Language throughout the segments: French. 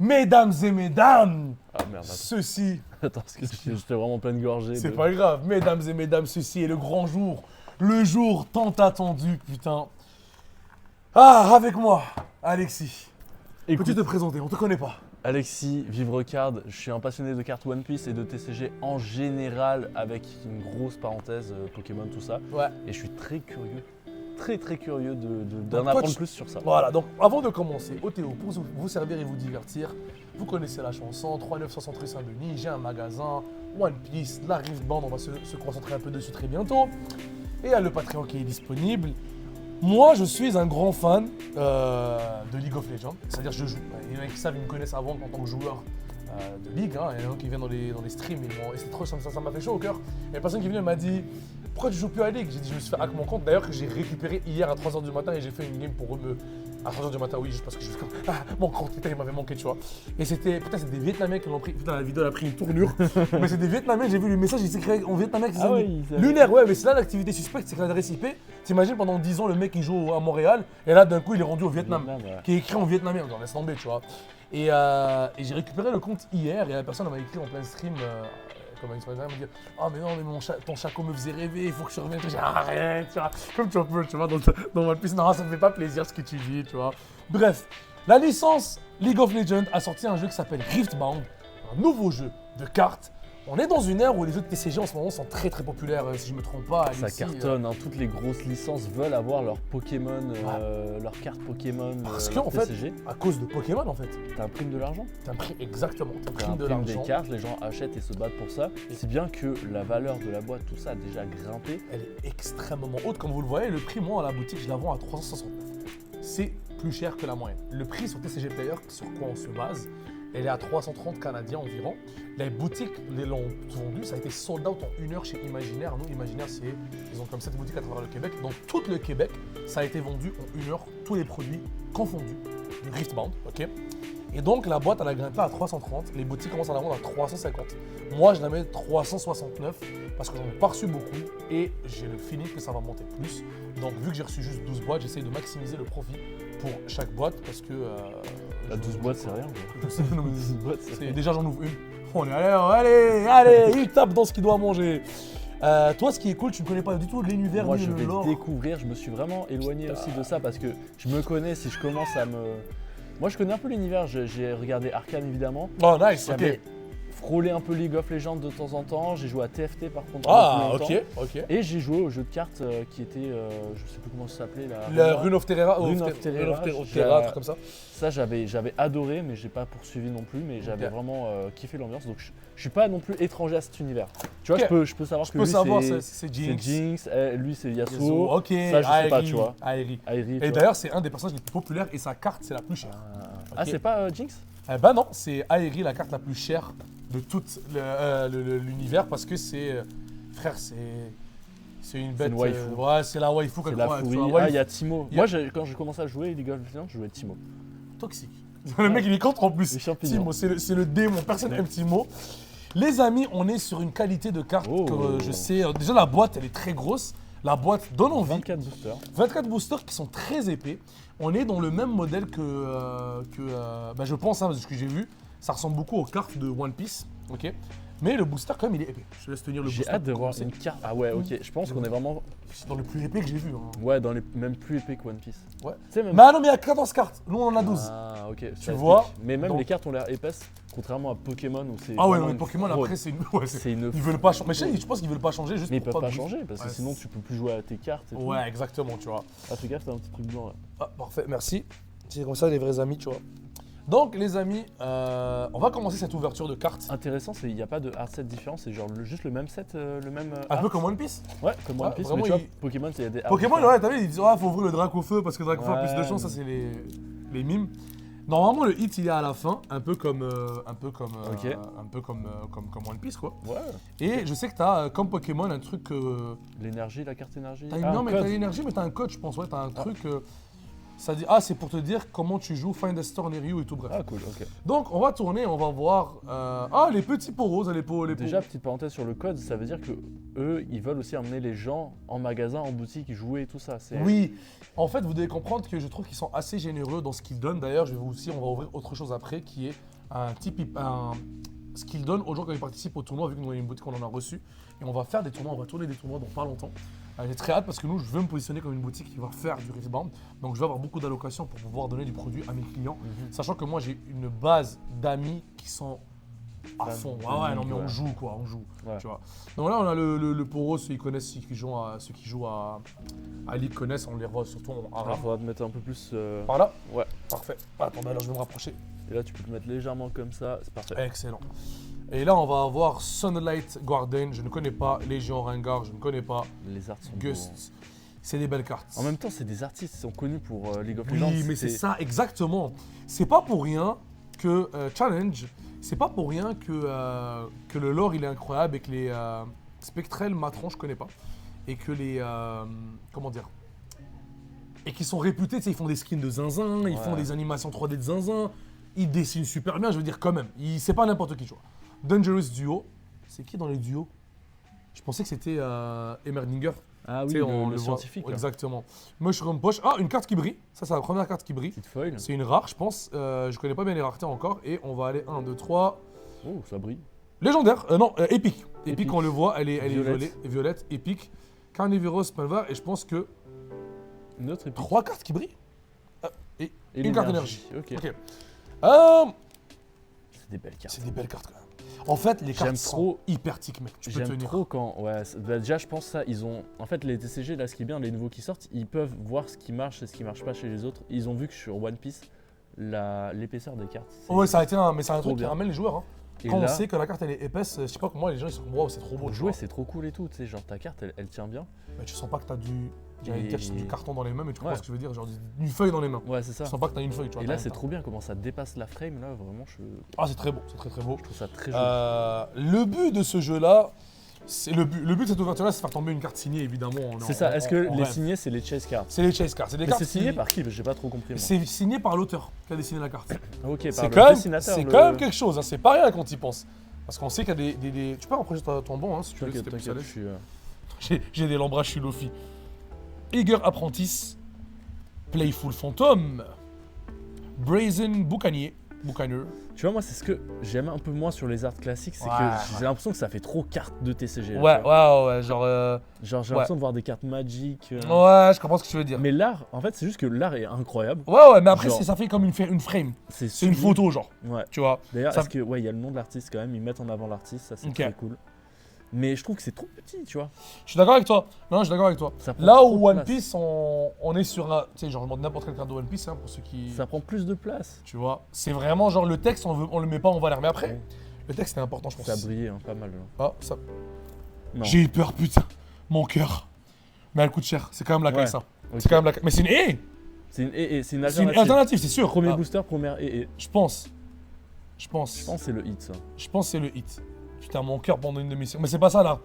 Mesdames et mesdames, Ah merde, ceci, attends, parce que j'étais vraiment pleine gorgée. c'est pas grave, mesdames et mesdames, ceci est le grand jour, le jour tant attendu, putain. Ah, avec moi, Alexis. Écoute, Peux-tu te présenter? On te connaît pas. Alexis, Vivrecard, je suis un passionné de cartes One Piece et de TCG en général, avec une grosse parenthèse Pokémon, tout ça. Ouais. Et je suis très curieux, très curieux d'en Donc, toi, apprendre tu- plus sur ça. Voilà, donc avant de commencer, OTO, pour vous servir et vous divertir, vous connaissez la chanson, 3963 Saint-Denis, j'ai un magasin, One Piece, la Riftband, on va se concentrer un peu dessus très bientôt. Et il y a le Patreon qui est disponible. Moi, je suis un grand fan de League of Legends, c'est-à-dire je joue. Il y en a qui savent, ils me connaissent avant en tant que joueur de League, hein. Il y en a qui viennent dans les streams, et c'est trop, ça m'a fait chaud au cœur. Il y a une personne qui est venue et m'a dit pourquoi tu joues plus à League? J'ai dit je me suis fait hack mon compte, d'ailleurs que j'ai récupéré hier à 3h du matin et j'ai fait une game pour eux à 3h du matin, oui, juste parce que je suis comme mon compte, putain, il m'avait manqué, tu vois. Et c'était, putain, c'est des Vietnamiens qui l'ont pris, putain, la vidéo elle a pris une tournure, mais c'est des Vietnamiens, j'ai vu le message, il s'est créé en vietnamien, Ah ouais, ils avaient- lunaire, ouais, mais c'est là l'activité suspecte, c'est que l'adresse IP, t'imagines pendant 10 ans le mec il joue à Montréal, et là d'un coup il est rendu au Vietnam, Ouais. qui est écrit en vietnamien, on laisse tomber, tu vois. Et j'ai récupéré le compte hier, et la personne m'a écrit en plein stream, comme une soirée, elle m'a dit ah mais non, mais ton chaco me faisait rêver, il faut que je revienne. J'ai dit arrête, tu vois, comme tu peux, tu vois, dans One Piece, non, ça me fait pas plaisir ce que tu dis, tu vois. Bref, la licence League of Legends a sorti un jeu qui s'appelle Riftbound, un nouveau jeu de cartes. On est dans une ère où les jeux de TCG en ce moment sont très populaires, si je me trompe pas. Ça Alexis, cartonne, hein. Toutes les grosses licences veulent avoir leurs Pokémon, leurs cartes Pokémon, Parce leur qu'en fait, TCG. à cause de Pokémon en fait, T'imprimes de l'argent, exactement, t'imprimes de t'imprimes des l'argent. cartes, les gens achètent et se battent pour ça. Si bien que la valeur de la boîte, tout ça a déjà grimpé. Elle est extrêmement haute, comme vous le voyez. Le prix, moi, à la boutique, je la vends à 369. C'est plus cher que la moyenne. Le prix sur TCG Player, sur quoi on se base, elle est à 330 canadiens environ. Les boutiques les l'ont vendu, ça a été sold out en 1 heure chez Imaginaire. Nous, Imaginaire, ils ont comme 7 boutiques à travers le Québec. Dans tout le Québec, ça a été vendu en 1 heure, tous les produits confondus, du Riftbound, ok. Et donc, la boîte, elle a grimpé à 330. Les boutiques commencent à la vendre à 350. Moi, je la mets 369 parce que j'en ai pas reçu beaucoup et j'ai le feeling que ça va monter plus. Donc, vu que j'ai reçu juste 12 boîtes, j'essaye de maximiser le profit pour chaque boîte parce que. La 12 boîtes, c'est rien. quoi. Je sais, non, mais 12 boîtes, c'est rien. déjà, j'en ouvre une. On est allez, il tape dans ce qu'il doit manger. Toi, ce qui est cool, tu ne connais pas du tout l'univers Moi, ni je le vais lore. découvrir. Je me suis vraiment éloigné aussi de ça parce que je me connais. Si je commence à me. Moi, je connais un peu l'univers. J'ai regardé Arcane évidemment. Oh, nice, ok. J'avais frôlé un peu League of Legends de temps en temps. J'ai joué à TFT par contre. Ah, pendant plus ok, longtemps. ok. Et j'ai joué au jeu de cartes qui était, je sais plus comment ça s'appelait là. Le Rune of Terrera, Rune of Terrera, un truc comme ça. Ça j'avais adoré, mais j'ai pas poursuivi non plus, mais j'avais Ok. vraiment kiffé l'ambiance. Donc je suis pas non plus étranger à cet univers. Tu vois, Ok. je peux savoir Je que peux lui savoir, c'est c'est c'est Jinx. Jinx, lui c'est Yasuo. Yasuo, ok, Ça, je sais pas, tu vois. Aeri. Airi, Et tu vois. d'ailleurs, c'est un des personnages les plus populaires et sa carte, c'est la plus chère. Ah, Ok. c'est pas Jinx? Eh ben non, c'est Aeri, la carte la plus chère de tout l'univers parce que c'est. Frère, c'est une bête. une waifu. Ouais, c'est la waifu C'est quelque la part, tu fouille. vois, Ah, il y a Timo. Il y a- Moi, quand j'ai commencé à jouer League of Legends, je jouais Timo. toxique. Le mec, il est contre en plus. Les champignons. Timo, c'est le démon. Personne n'aime Timo. Les amis, on est sur une qualité de carte Oh. que je sais. Déjà, la boîte, elle est très grosse. La boîte donne envie. 24 boosters. 24 boosters qui sont très épais. On est dans le même modèle bah, je pense, hein, parce que ce que j'ai vu, ça ressemble beaucoup aux cartes de One Piece, ok. Mais le booster quand même il est épais. Je te laisse tenir le J'ai booster. hâte de pour voir commencer. une carte. Ah ouais, ok. Je pense qu'on est vraiment. C'est dans le plus épais que j'ai vu. Hein. Ouais, dans les même plus épais que One Piece. Ouais. Tu sais, même. Mais ah non, mais il y a 14 cartes. Nous on en a 12. Ah, ok. Tu ça vois, explique. Mais même donc- les cartes ont l'air épaisses, contrairement à Pokémon où c'est. Ah ouais, vraiment non, mais une Pokémon fraude. après c'est une. Ouais, C'est une. Ils veulent pas changer. Mais je pense qu'ils veulent pas changer juste Mais ils pour peuvent pas booster. changer parce que Ouais, sinon tu peux plus jouer à tes cartes et tout. Ouais, exactement, tu vois. Ah, fais gaffe, t'as un petit truc blanc là. Ah, parfait, merci. C'est comme ça les vrais amis, tu vois. Donc les amis, on va commencer cette ouverture de cartes. Intéressant, c'est il n'y a pas de art set différent, c'est genre juste le même set, le même. Un art. peu comme One Piece. Ouais, comme One Ouais, Piece. vraiment, Mais tu vois, il- Pokémon, il y a des arts Pokémon, différents. ouais, t'as vu, ils disent, ah, faut ouvrir le drac au feu parce que le drac au feu a plus de Ouais. chance, ça c'est les mimes. Normalement, le hit il est à la fin, un peu comme Ok. comme One Piece quoi. Ouais. Et je sais que t'as comme Pokémon un truc. L'énergie, la carte énergie. T'as Ah, non un mais code. t'as l'énergie, mais t'as un code, je pense, ouais, t'as un truc. Ça dit, ah, c'est pour te dire comment tu joues Find a Store near you et tout, bref. Ah, cool, ok. Donc, on va tourner, on va voir. Les petits poros, les pots. Déjà, petite parenthèse sur le code, ça veut dire que eux, ils veulent aussi emmener les gens en magasin, en boutique, jouer et tout ça. Oui, en fait, vous devez comprendre que je trouve qu'ils sont assez généreux dans ce qu'ils donnent. D'ailleurs, on va ouvrir autre chose après qui est ce qu'ils donnent aux gens quand ils participent au tournoi, vu que nous, on a une boutique qu'on en a reçu. Et on va faire des tournois, on va tourner des tournois dans pas longtemps. J'ai très hâte parce que nous, je veux me positionner comme une boutique qui va faire du Riftbound. Donc, je vais avoir beaucoup d'allocations pour pouvoir donner du produit à mes clients. Sachant que moi, j'ai une base d'amis qui sont à fond. Ouais, non, mais on joue, quoi, on joue. Ouais. Tu vois. Donc là, on a le Poro, ceux qui connaissent, ceux qui jouent à League connaissent, on les voit surtout en Alors, arabe. faudra te mettre un peu plus. Par là. Ouais. Parfait. Attends, alors je vais me rapprocher. Et là, tu peux te mettre légèrement comme ça, c'est parfait. Excellent. Et là, on va avoir Sunlight Guardian, je ne connais pas. Légion Rengar, je ne connais pas. Les arts sont beaux. Gust, c'est des belles cartes. En même temps, c'est des artistes qui sont connus pour League of Legends. Oui, mais c'est ça, exactement. C'est pas pour rien que Challenge, c'est pas pour rien que le lore il est incroyable et que les Spectrel Matron, je connais pas. Et que les. Comment dire? Et qui sont réputés, tu sais, ils font des skins de zinzin, ils font des animations 3D de zinzin, ils dessinent super bien, je veux dire, quand même. C'est pas n'importe qui, tu vois. Dangerous Duo, c'est qui dans les duos? Je pensais que c'était Emerdinger. Ah oui, Tu sais, on le le voit. scientifique. là. Exactement. Mushroom Poche. Ah, une carte qui brille. Ça, c'est la première carte qui brille. Petite foil. C'est une rare, je pense. Je connais pas bien les raretés encore. Et on va aller 1, 2, 3. Oh, ça brille. Légendaire. Non, épique. Épique, Épique. on le voit. Elle est Violette. violette. Épique. Carnivorous Malvar. Et je pense que Une autre épique. 3 cartes qui brillent. Et une carte d'énergie. Ok. Ok. C'est des belles cartes. C'est des belles cartes quand même. En fait, les cartes J'aime sont trop- hyper tic, mec. Tu peux J'aime tenir. trop quand. Ouais, déjà, je pense ça. Ils ont. En fait, les TCG, là, ce qui est bien, les nouveaux qui sortent, ils peuvent voir ce qui marche et ce qui marche pas chez les autres. Ils ont vu que sur One Piece, l'épaisseur des cartes. c'est- Ouais, ça a été un trop truc qui bien. ramène les joueurs. Hein. Et Quand là, on sait que la carte elle est épaisse, je sais pas comment les gens ils sont comme waouh, c'est trop beau. pour tu jouer, vois. c'est trop cool et tout. Tu sais, genre ta carte, elle tient bien. Mais tu sens pas que t'as Et- du carton dans les mains, mais tu comprends Ouais. ce que je veux dire, genre une feuille dans les mains. Ouais, c'est ça. Tu sens pas que t'as une feuille, tu vois. Et t'as là, un- c'est trop bien comment ça dépasse la frame. Là, vraiment, Ah, c'est très beau, c'est très très beau. je trouve ça très joli. Le but de ce jeu-là, c'est le but de cette ouverture-là, c'est de faire tomber une carte signée, évidemment. C'est ça. Est-ce que les rêve. signés, c'est les chase cards? C'est les chase cards, c'est des Mais cartes. c'est signé qui- par qui? J'ai pas trop compris. Moi. C'est signé par l'auteur qui a dessiné la carte. Ok, par C'est le quand, dessinateur. c'est le- quand même quelque chose, hein, c'est pas rien quand y pense. Parce qu'on sait qu'il y a des. Tu peux rapprocher ton banc, hein, si tu veux. T'inquiète, c'était plus t'inquiète, à je l'aise. suis. J'ai des lambrages, je suis Lofi. Eager Apprentice, Playful Phantom, Brazen Boucanier. Tu vois, moi, c'est ce que j'aime un peu moins sur les arts classiques, c'est Ouais, que j'ai l'impression que ça fait trop carte de TCG. là, Ouais, tu vois. ouais, genre. Genre, j'ai l'impression de voir des cartes magiques. Ouais, je comprends ce que tu veux dire. Mais l'art, en fait, c'est juste que l'art est incroyable. Ouais, mais après, Genre- ça fait comme une frame. C'est une sublime. photo, genre. Ouais. Tu vois. D'ailleurs, Ça- est-ce que, ouais, il y a le nom de l'artiste quand même, ils mettent en avant l'artiste, ça c'est Ok. très cool. Mais je trouve que c'est trop petit, tu vois. Je suis d'accord avec toi. Non, je suis d'accord avec toi. Ça prend Là trop où de One place. Piece, on est sur un. Tu sais, genre, je demande n'importe quelle carte de One Piece, hein, pour ceux qui. Ça prend plus de place. Tu vois. C'est vraiment genre le texte, on le met pas en valeur. Mais après, Ouais. le texte est important, je pense. Ça a brillé, hein, pas mal. Là. Ah, ça. Non. J'ai eu peur, putain. Mon cœur. Mais elle coûte cher. C'est quand même la Ouais. caisse, hein. Ok. C'est quand même la caisse. Mais c'est une haie. C'est une, c'est une C'est une alternative. alternative, c'est sûr. Premier Ah, booster, première et. Je pense. Je pense. Je pense que c'est le hit, ça. Je pense que c'est le hit. Putain, mon cœur pendant une demi-série. Mais c'est pas ça là.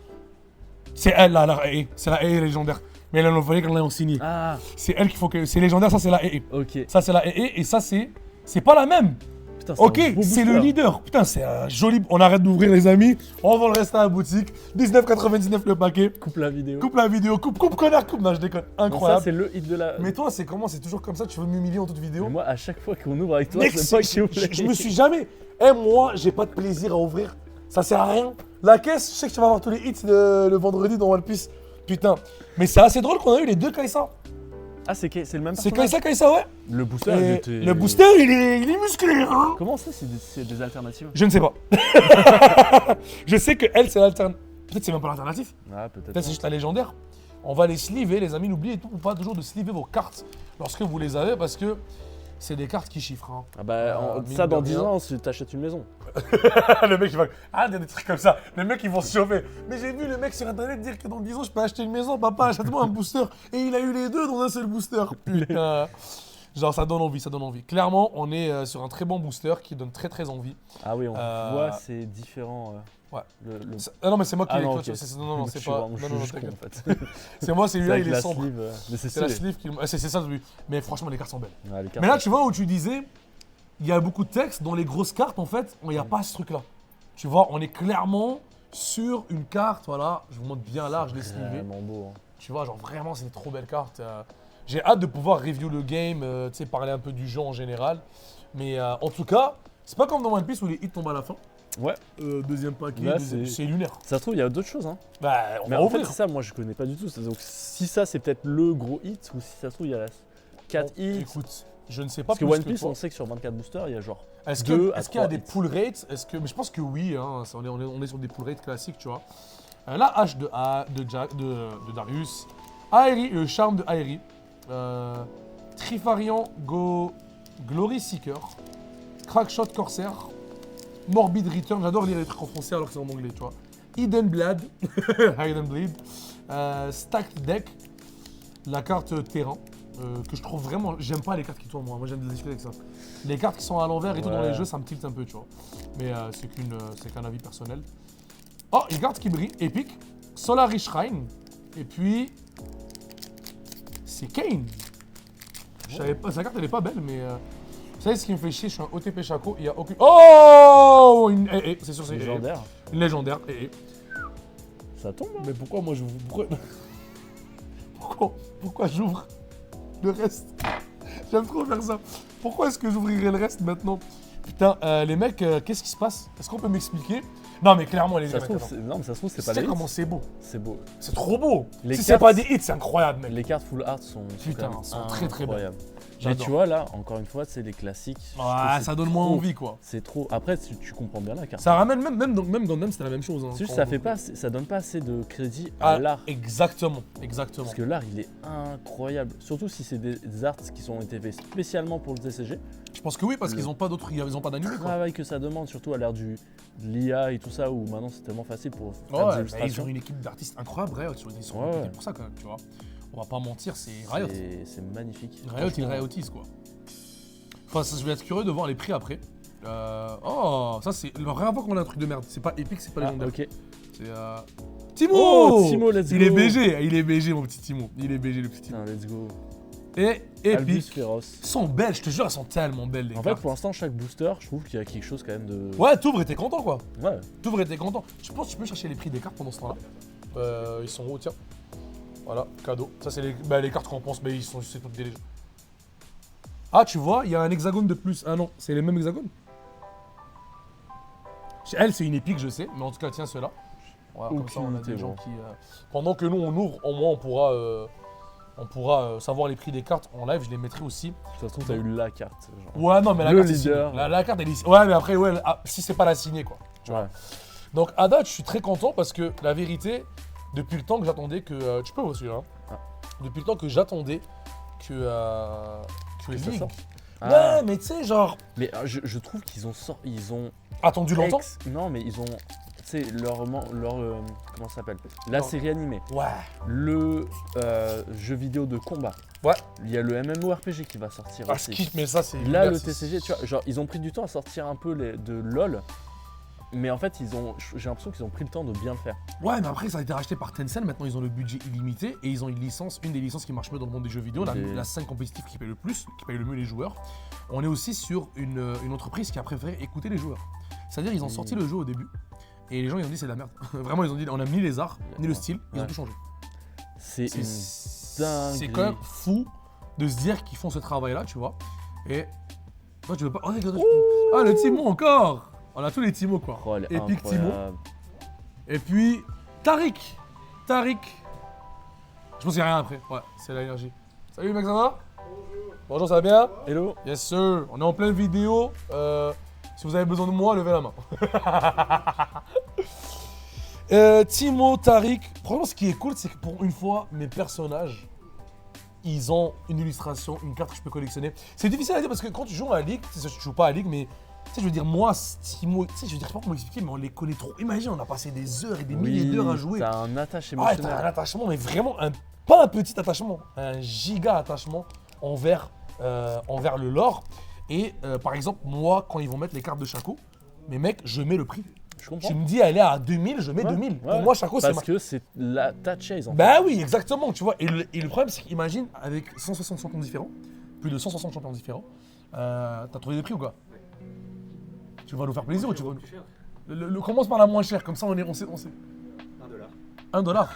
C'est elle là, la haie. C'est la haie légendaire. Mais elle, on fallait qu'on l'ait signé. Ah, C'est elle qu'il faut que. C'est légendaire, ça c'est la haie. ok. Ça c'est la haie et ça c'est. C'est pas la même. Putain, c'est Ok, un beau c'est le booster. leader. Putain, c'est un joli. On arrête d'ouvrir les amis. On vend le reste à la boutique. 19,99 le paquet. Coupe la vidéo. Coupe la vidéo. Coupe connard, coupe. Non, je déconne. Non, ça, Incroyable. c'est le hit de la. Mais toi, c'est comment? C'est toujours comme ça? Tu veux m'humilier en toute vidéo? Mais moi, à chaque fois qu'on ouvre avec toi, Mec, c'est pas qu'il ouvre. je me suis jamais. Eh, moi, j'ai pas de plaisir à ouvrir. Ça sert à rien. La caisse, je sais que tu vas avoir tous les hits le vendredi dans One Piece. Putain. Mais c'est assez drôle qu'on a eu les deux Kaisa. Ah, c'est le même C'est personnage. Kaisa, ouais. Le booster, Et il était- le booster, il est musclé, hein. Comment ça, c'est des alternatives? Je ne sais pas. Je sais que elle, c'est l'alternative. Peut-être c'est même pas l'alternative. Ah, peut-être. Peut-être c'est juste la légendaire. On va les sliver, les amis. N'oubliez pas toujours de sliver vos cartes lorsque vous les avez parce que c'est des cartes qui chiffrent. Hein. Ah bah, mine ça, de dans 10 rien. ans, si t'achètes une maison. Le mec, il va. Ah, il y a des trucs comme ça. Les mecs, ils vont se chauffer. Mais j'ai vu le mec sur internet dire que dans 10 ans, je peux acheter une maison. Papa, achète-moi un booster. Et il a eu les deux dans un seul booster. Putain. Genre, ça donne envie, ça donne envie. Clairement, on est sur un très bon booster qui donne très très envie. Ah oui, on voit, c'est différent. Ouais. Ah non, mais c'est moi qui l'ai ok. Non, c'est pas. Je Non, suis con, en fait. c'est moi, celui-là, il est la sombre. sleeve, mais C'est la sleeve qui. C'est ça, lui. Mais franchement, les cartes sont belles. Mais là, tu vois, où tu disais, il y a beaucoup de texte. Dans les grosses cartes, en fait, il n'y a pas ce truc-là. Tu vois, on est clairement sur une carte. Voilà, je vous montre bien large, je l'ai C'est slivé. vraiment beau. Hein. Tu vois, genre vraiment, c'est une trop belle carte. J'ai hâte de pouvoir review le game, tu sais, parler un peu du jeu en général. Mais en tout cas, c'est pas comme dans One Piece où les hits tombent à la fin. Ouais. Deuxième paquet, Là, c'est lunaire. Ça se trouve, il y a d'autres choses. Hein. Bah, on Mais va en fait, ouvrir. c'est ça, moi je connais pas du tout. Donc si ça, c'est peut-être le gros hit, ou si ça se trouve, il y a 4 Bon, hits. écoute, je ne sais pas Parce que plus One Piece, toi. on sait que sur 24 boosters, il y a genre. Est-ce deux qu'il à y a trois des hits. pull rates? Mais je pense que oui, hein, on est sur des pull rates classiques, tu vois. La hache de Darius. Aeri, le charme de Aeri. Trifarian Glory Seeker. Crackshot Corsair. Morbid Return. J'adore lire les trucs en français alors que c'est en anglais, tu vois. Hidden Blade. Hidden Blade. Stacked Deck. La carte terrain. Que je trouve vraiment. J'aime pas les cartes qui tournent, moi j'aime discuter avec ça. Les cartes qui sont à l'envers et tout dans les jeux, ça me tilte un peu, tu vois. Mais c'est qu'un avis personnel. Oh, une carte qui brille, épique. Solari Shrine. Et puis. C'est Kane. Je savais pas, sa carte elle est pas belle, mais. Vous savez ce qui me fait chier, je suis un OTP Chaco, il y a aucune. Oh c'est sûr, c'est Légendaire. Une légendaire. Ça tombe, hein. Mais pourquoi moi j'ouvre pourquoi j'ouvre le reste? J'aime trop faire ça. Pourquoi est-ce que j'ouvrirais le reste maintenant? Putain, les mecs, qu'est-ce qui se passe? Est-ce qu'on peut m'expliquer? Non, mais clairement, les Ça gars, se trouve, non, mais ça se trouve, c'est pas sais les comment hits. c'est beau. C'est beau. C'est trop beau. Les Si c'est cartes- pas des hits, c'est incroyable, mec. Les cartes full art sont Putain, quand même sont très, très belles. incroyables. Mais J'adore. tu vois là, encore une fois, c'est les classiques. je trouve Ouais, que ça c'est donne moins trop- envie, quoi. C'est trop. Après, tu comprends bien la carte. Ça ramène même Gundam, c'était la même chose. Hein, C'est juste, quand ça on- fait pas, ça donne pas assez de crédit à l'art. Exactement. Parce que l'art, il est incroyable. Surtout si c'est des arts qui ont été faits spécialement pour le TCG. Je pense que oui, parce Le- qu'ils ont pas d'autres, ils ont pas Le d'animé, quoi. travail que ça demande, surtout à l'ère de l'IA et tout ça, où maintenant c'est tellement facile pour faire des Ouais, bah, ils illustrations. ont une équipe d'artistes incroyable, Riot. Ils sont Ouais, réputés ouais. pour ça, quand même, tu vois. On va pas mentir, c'est Riot. C'est magnifique. Riot, ils Franchement, Riotisent, quoi. Enfin, je vais être curieux de voir les prix après. Oh, ça c'est la première fois qu'on a un truc de merde. C'est pas épique, c'est pas Ah, légendaire. ok. C'est Timo. Oh, Timo, let's Il est go. BG, mon petit Timo. Il est BG, le petit Timo. Putain, let's go. Et Albus épique. féroce. Elles sont belles, je te jure, elles sont tellement belles, les En fait, cartes. pour l'instant, chaque booster, je trouve qu'il y a quelque chose quand même de. Ouais, t'ouvres et t'es content, quoi. Ouais. T'ouvres et t'es content. Je pense que tu peux chercher les prix des cartes pendant ce temps-là. Ils sont hauts, tiens. Voilà, cadeau. Ça, c'est les cartes qu'on pense, mais c'est toutes des légendes. Ah, tu vois, il y a un hexagone de plus. Ah non, c'est les mêmes hexagones. Elle, c'est une épique, je sais, mais en tout cas, tiens, ceux-là. Voilà, comme ça, on a Aucune des gens idée, qui. Pendant que nous, on ouvre, au moins, on pourra savoir les prix des cartes en live. Je les mettrai aussi. Ça se trouve, t'as eu la carte. Genre. Ouais, non, mais la Le carte est leader. signée. La carte, elle est. Ouais, mais après, ouais, si c'est pas la signée, quoi. Ouais. Donc, à date, je suis très content parce que la vérité, depuis le temps que j'attendais que. Tu peux aussi, hein. Ah. Depuis le temps que j'attendais que Que ça League. sorte. Ouais, Ah. mais tu sais, genre. Mais je trouve qu'ils ont sorti. Ils ont. Attendu longtemps. Non, mais ils ont. Tu sais, comment ça s'appelle? La Non. série animée. Ouais. Le jeu vidéo de combat. Ouais. Il y a le MMORPG qui va sortir Ah, je aussi. kiffe, mais ça, c'est. Là, le merci. TCG, tu vois, genre, ils ont pris du temps à sortir un peu de LoL. Mais en fait, j'ai l'impression qu'ils ont pris le temps de bien le faire. Ouais, mais après, ça a été racheté par Tencent. Maintenant, ils ont le budget illimité et ils ont une des licences qui marche mieux dans le monde des jeux vidéo, la 5 compétitive qui paye le plus, qui paye le mieux les joueurs. On est aussi sur une entreprise qui a préféré écouter les joueurs. C'est-à-dire, ils ont sorti le jeu au début et les gens, ils ont dit c'est de la merde. Vraiment, ils ont dit on a ni les arts, ni le style, ils ont Ouais. tout changé. C'est une C'est dinguerie. quand même fou de se dire qu'ils font ce travail-là, tu vois. Et toi, tu veux pas. Oh, regarde, ah, le Timo encore. On a tous les Timo, quoi. Oh, elle est Epic Timo. incroyable. Et puis, Tariq. Je pense qu'il n'y a rien après. Ouais, c'est l'énergie. Salut, mec, ça va? Bonjour, ça va bien? Hello. Yes, sir. On est en pleine vidéo. Si vous avez besoin de moi, levez la main. Timo, Tariq. Franchement, ce qui est cool, c'est que pour une fois, mes personnages, ils ont une illustration, une carte que je peux collectionner. C'est difficile à dire parce que quand tu joues à la Ligue, tu sais, je joue pas à la Ligue, mais tu sais, je veux dire, moi, Timo, tu sais, je veux dire, je sais pas comment expliquer, mais on les connaît trop. Imagine, on a passé des heures et des milliers d'heures à jouer. T'as un attache Ah, t'as un émotionnel. attachement, mais vraiment, pas un petit attachement, un giga attachement envers envers le lore. Et par exemple, moi, quand ils vont mettre les cartes de Shaco, mais mec, je mets le prix. Je comprends. Tu me dis, elle est à 2000, je mets 2000. Pour moi, Shaco, c'est parce que c'est ta chase en fait. Bah oui, exactement, tu vois. Et le problème, c'est qu'imagine, avec 160 champions différents, plus de 160 champions différents, t'as trouvé des prix ou quoi? Tu vas nous faire plaisir ou tu vas nous... commence par la moins chère, comme ça on sait. 1 $. $1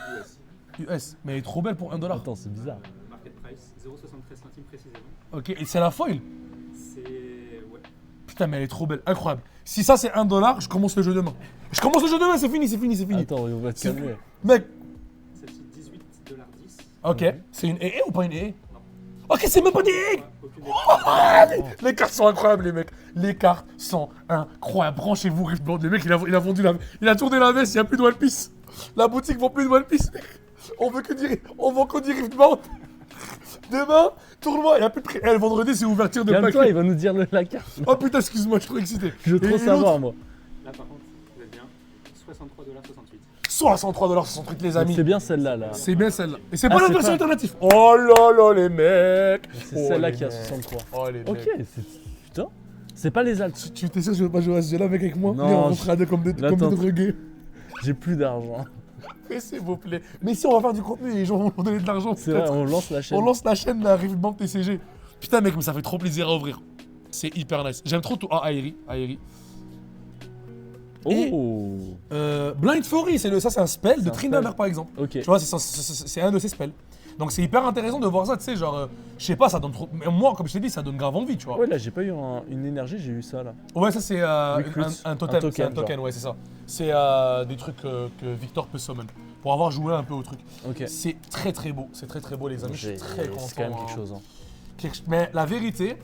US. Mais elle est trop belle pour 1 $. Attends, c'est bizarre. Market price, 0,73 centimes précisément. Ok, et c'est la foil? C'est. Ouais. Putain, mais elle est trop belle, incroyable. Si ça c'est 1 $, je commence le jeu demain. Je commence le jeu demain, c'est fini. Attends, on va te calmer. Mec, Celle-ci, 18,10 $. ok, c'est une EE ou pas une EE? Ok, c'est même pas des EE! Aucune Les cartes sont incroyables, les mecs. Les cartes sont incroyables. Branchez-vous, Riftbound. Les mecs, il a vendu il a tourné la veste, il n'y a plus de One Piece. La boutique vend plus de One Piece. On vend que du Riftbound. Demain, tournoi, il n'y a plus de prix. Eh, le vendredi, c'est ouverture de Calme-toi, paquet. il va nous dire la carte. Oh putain, excuse-moi, je suis trop excité. Je veux trop Et savoir, moi. Là, par contre, vous êtes bien. 63,68 $. 63 $ 68, les amis. C'est bien celle-là, là. C'est bien celle-là. Et c'est Ah, pas la c'est version pas- alternative. Oh là là, les mecs. C'est Oh, celle-là les qui a mecs. 63. Oh, les Ok, mecs. putain. C'est pas les altes. Tu t'es sûr que je veux pas jouer à ce jeu-là avec moi? Non, Viens, on fera deux comme des Attends. drogués. J'ai plus d'argent. Mais s'il vous plaît. Mais si on va faire du contenu, les gens vont nous donner de l'argent. C'est vrai, peut-être. on lance la chaîne. On lance la chaîne la Riftbound TCG. Putain, mec, mais ça fait trop plaisir à ouvrir. C'est hyper nice. J'aime trop tout. Ah, Aeri. Oh. Blind Fury, ça c'est un spell de un Trindamer spell. par exemple. Ok. Tu vois, c'est un de ces spells. Donc c'est hyper intéressant de voir ça, tu sais, genre, je sais pas, ça donne trop. Mais moi, comme je t'ai dit, ça donne grave envie, tu vois. Ouais, là, j'ai pas eu une énergie, j'ai eu ça, là. Ouais, ça c'est Recruit. un totem. Un C'est un token, token, genre. ouais, c'est ça. C'est des trucs que Victor peut summon. Pour avoir joué un peu au truc. Ok. C'est très très beau, c'est très très beau, les amis. Je suis très content. C'est quand même hein. quelque chose. Hein. Mais la vérité,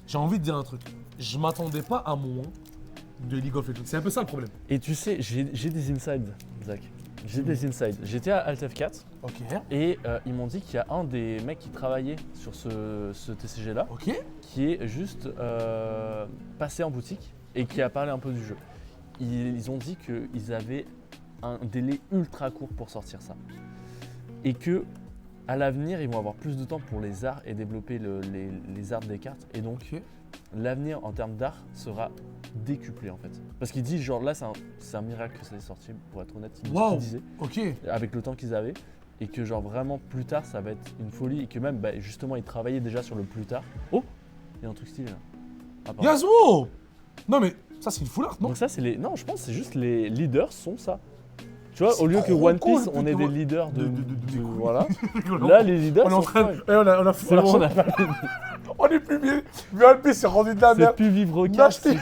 j'ai envie de dire un truc. Je m'attendais pas à moins de League of Legends. C'est un peu ça le problème. Et tu sais, j'ai des insides, Zach. J'ai des insides. J'étais à Alt F4 Ok. et ils m'ont dit qu'il y a un des mecs qui travaillait sur ce TCG là Ok. qui est juste passé en boutique et qui a parlé un peu du jeu. Ils ont dit qu'ils avaient un délai ultra court pour sortir ça. Et que à l'avenir, ils vont avoir plus de temps pour les arts et développer les arts des cartes. Et donc, Ok. l'avenir en termes d'art sera décuplé en fait. Parce qu'ils disent genre là c'est un miracle que ça est sorti pour être honnête, ils Wow. disaient Ok. avec le temps qu'ils avaient et que genre vraiment plus tard ça va être une folie et que même bah, justement ils travaillaient déjà sur le plus tard. Oh, il y a un truc stylé là. Ah, pardon. Yasuo. Non mais ça c'est une full art, non? Donc ça c'est les non je pense que c'est juste les leaders sont ça. Tu vois C'est au lieu que trop One cool, Piece on est putain. des leaders de de- voilà. Là les leaders On est en sont train de. fun. Eh, on a C'est bon, on a pas On est plus bien. Mais One Piece c'est rendu de la c'est merde. plus vivre au Non, cash, c'est-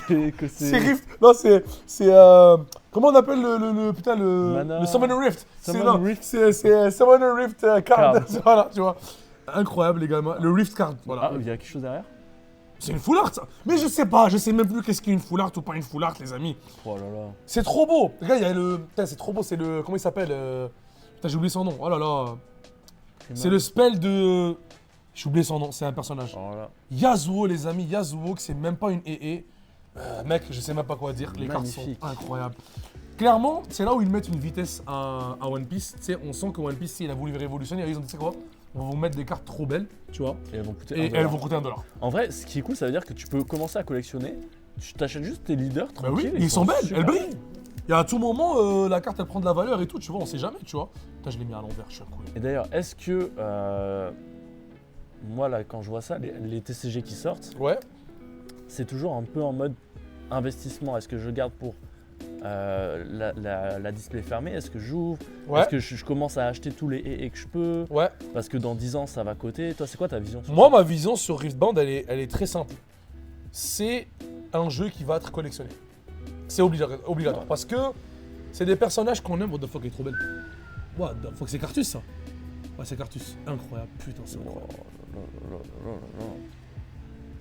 c'est que C'est Rift. Non, c'est. Comment on appelle putain, Mana- le Summoner Rift. Summon non, Rift. C'est Summoner Rift card. Card. Voilà, tu vois. Incroyable, les gamins. Le Rift card. Voilà. Ah, il y a quelque chose derrière. C'est une full art, ça. Mais je sais pas, je sais même plus qu'est-ce qu'une full art ou pas une full art, les amis. Oh là là. C'est trop beau. Regarde, il y a le. Putain, c'est trop beau, c'est le. Comment il s'appelle Putain, j'ai oublié son nom. Oh là là. C'est le spell de. J'ai oublié son nom, c'est un personnage. Oh là. Yasuo, les amis, Yasuo, que c'est même pas une EE. Mec, je sais même pas quoi dire. Les cartes Magnifique. sont incroyables. Clairement, c'est là où ils mettent une vitesse à One Piece. Tu sais, on sent que One Piece, il a voulu révolutionner. Ils ont dit, tu sais quoi, on va vous mettre des cartes trop belles, tu vois. Et elles vont coûter Et 1 elles vont coûter $1. En vrai, ce qui est cool, ça veut dire que tu peux commencer à collectionner. Tu t'achètes juste tes leaders Bah tranquille. oui, ils sont belles, super elles brillent. Et à tout moment, la carte, elle prend de la valeur et tout, tu vois, on sait jamais, tu vois. Putain, je l'ai mis à l'envers, je suis un couille. Et d'ailleurs, est-ce que moi là, quand je vois ça, les TCG qui sortent, Ouais. c'est toujours un peu en mode investissement. Est-ce que je garde pour la display fermée? Est-ce que j'ouvre? Ouais. Est-ce que je commence à acheter tous les EE que je peux? Ouais. Parce que dans 10 ans, ça va coter. Toi, c'est quoi ta vision sur Moi, ma vision sur Riftbound, elle est très simple. C'est un jeu qui va être collectionné. C'est obligatoire. Ouais. Parce que c'est des personnages qu'on aime. What the fuck, elle est trop belle. What the fuck, c'est Cartus, ça. Ouais, c'est Cartus. Incroyable. Putain, c'est incroyable.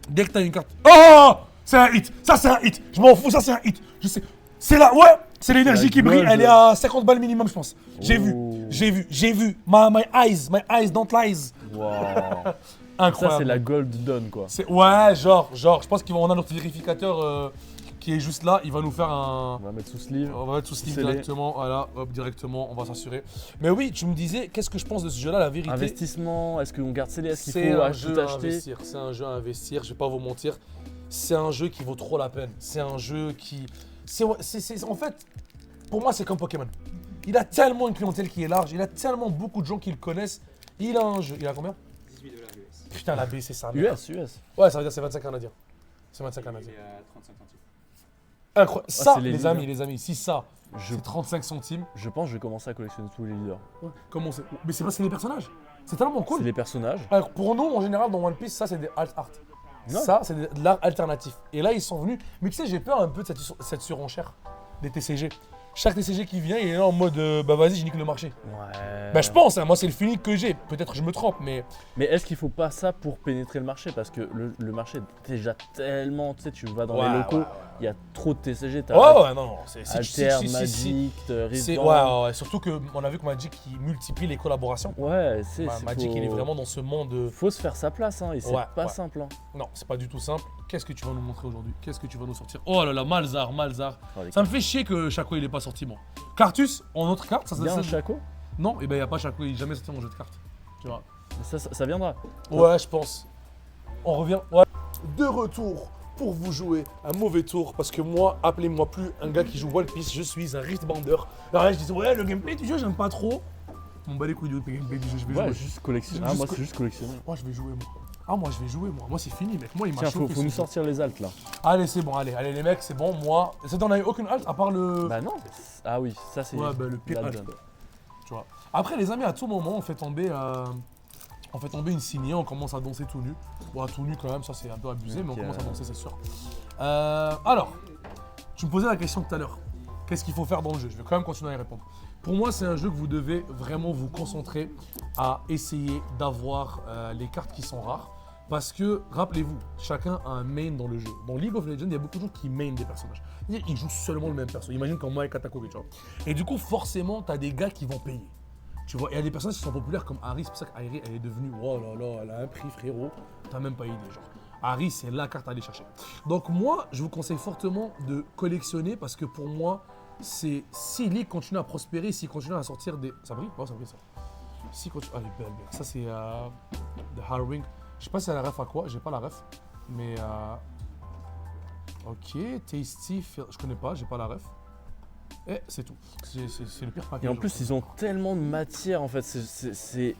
Dès que t'as une carte. Oh! C'est un hit! Ça, c'est un hit! Je m'en fous, ça, c'est un hit! Je sais. C'est là, ouais! C'est l'énergie La qui brille. gold. Elle est à 50 balles minimum, je pense. J'ai vu. Oh. J'ai vu. My eyes don't lies. Wow. Incroyable. Ça, c'est la gold done quoi. Ouais, genre, je pense qu'on a notre vérificateur qui qui est juste là, il va nous faire un. On va mettre sous sleeve. On va mettre sous sleeve Scellé. directement, voilà, hop, directement, on va s'assurer. Mais oui, tu me disais, qu'est-ce que je pense de ce jeu-là, la vérité. Investissement, est-ce qu'on garde scellé? Est-ce qu'il C'est faut un tout jeu à acheter? investir, c'est un jeu à investir, je vais pas vous mentir. C'est un jeu qui vaut trop la peine. C'est un jeu qui. En fait, pour moi, c'est comme Pokémon. Il a tellement une clientèle qui est large, il a tellement beaucoup de gens qui le connaissent. Il a un jeu. Il a combien? 18 $ US. Putain, la baissé ça. US. Ouais, ça veut dire c'est 25 canadiens. C'est 25 Il canadiens. est à 35 centimes. Incroyable. Ça, c'est les les amis, si ça, Je, c'est 35 centimes. je pense que je vais commencer à collectionner tous les leaders. Comment c'est? Mais c'est parce que c'est les personnages. C'est tellement cool. C'est les personnages. Alors, pour nous, en général, dans One Piece, ça, c'est des alt art. Non. Ça, c'est de l'art alternatif. Et là, ils sont venus. Mais tu sais, j'ai peur un peu de cette surenchère des TCG. Chaque TCG qui vient, il est là en mode bah vas-y, je nique le marché. Ouais. Bah je pense, hein, moi c'est le feeling que j'ai. Peut-être je me trompe, mais Mais est-ce qu'il faut pas ça pour pénétrer le marché? Parce que le marché est déjà tellement. Tu sais, tu vas dans les locaux, il y a trop de TCG. T'as ouais, non, c'est Alter, Magic, Rift. C'est ouais, surtout qu'on a vu que Magic qui multiplie les collaborations. Ouais, c'est. Magic, il est vraiment dans ce monde. Faut se faire sa place, hein, et c'est Ouais, pas ouais. simple. Hein. Non, c'est pas du tout simple. Qu'est-ce que tu vas nous montrer aujourd'hui? Qu'est-ce que tu vas nous sortir? Oh là là, Malzar. Oh, les Ça me fait chier que Chaco il est pas sorti, moi. Cartus, en autre carte, ça Il y a un ça- Chaco? Non, et ben y a pas Chaco, il est jamais sorti mon jeu de cartes. Tu vois. Ça viendra. Ouais, je pense. On revient. Ouais. De retour pour vous jouer un mauvais tour parce que moi, appelez-moi plus un gars qui joue One Piece, je suis un Riftbander. Alors là, je disais, ouais, le gameplay du jeu, j'aime pas trop. On bat les couilles du gameplay du jeu, je vais Ouais, jouer. juste collectionner. Juste Moi, co- c'est juste collectionner. Moi, je vais jouer, moi. Ah, moi, je vais jouer, moi. Moi, c'est fini, mec. Moi, il m'a Tiens, chauffé. faut ce nous jeu. sortir les altes là. Allez, c'est bon, allez, les mecs, c'est bon. Moi, on n'a eu aucune halte à part le. Bah non. Ah oui, ça c'est. Ouais, bah, le pire la halte. donne. Tu vois. Après, les amis, à tout moment, on fait tomber une signée, on commence à danser tout nu. Bon, tout nu quand même, ça c'est un peu abusé, mais on Ok, commence à danser, c'est sûr. Alors, tu me posais la question tout à l'heure. Qu'est-ce qu'il faut faire dans le jeu? Je vais quand même continuer à y répondre. Pour moi, c'est un jeu que vous devez vraiment vous concentrer à essayer d'avoir les cartes qui sont rares. Parce que, rappelez-vous, chacun a un main dans le jeu. Dans League of Legends, il y a beaucoup de gens qui main des personnages. C'est-à-dire qu'ils jouent seulement le même perso. Imagine comme moi et Katakuri, tu vois. Et du coup, forcément, tu as des gars qui vont payer. Tu vois, il y a des personnages qui sont populaires comme Harry, c'est pour ça qu'Harry, elle est devenue, oh là là, elle a un prix, frérot. T'as même pas idée, genre. Harry, c'est la carte à aller chercher. Donc moi, je vous conseille fortement de collectionner parce que pour moi, c'est si League continue à prospérer, s'il continue à sortir des... Ça brille? Ouais, ça brille, ça. Si continue... Ah, elle est belle, belle. Ça, c'est The Harrowing. Je sais pas si elle a la ref à quoi, j'ai pas la ref. Mais... Ok, Tasty, je connais pas, j'ai pas la ref. Et c'est tout. C'est le pire paquet. Et en plus, ils ont tellement de matière en fait. C'est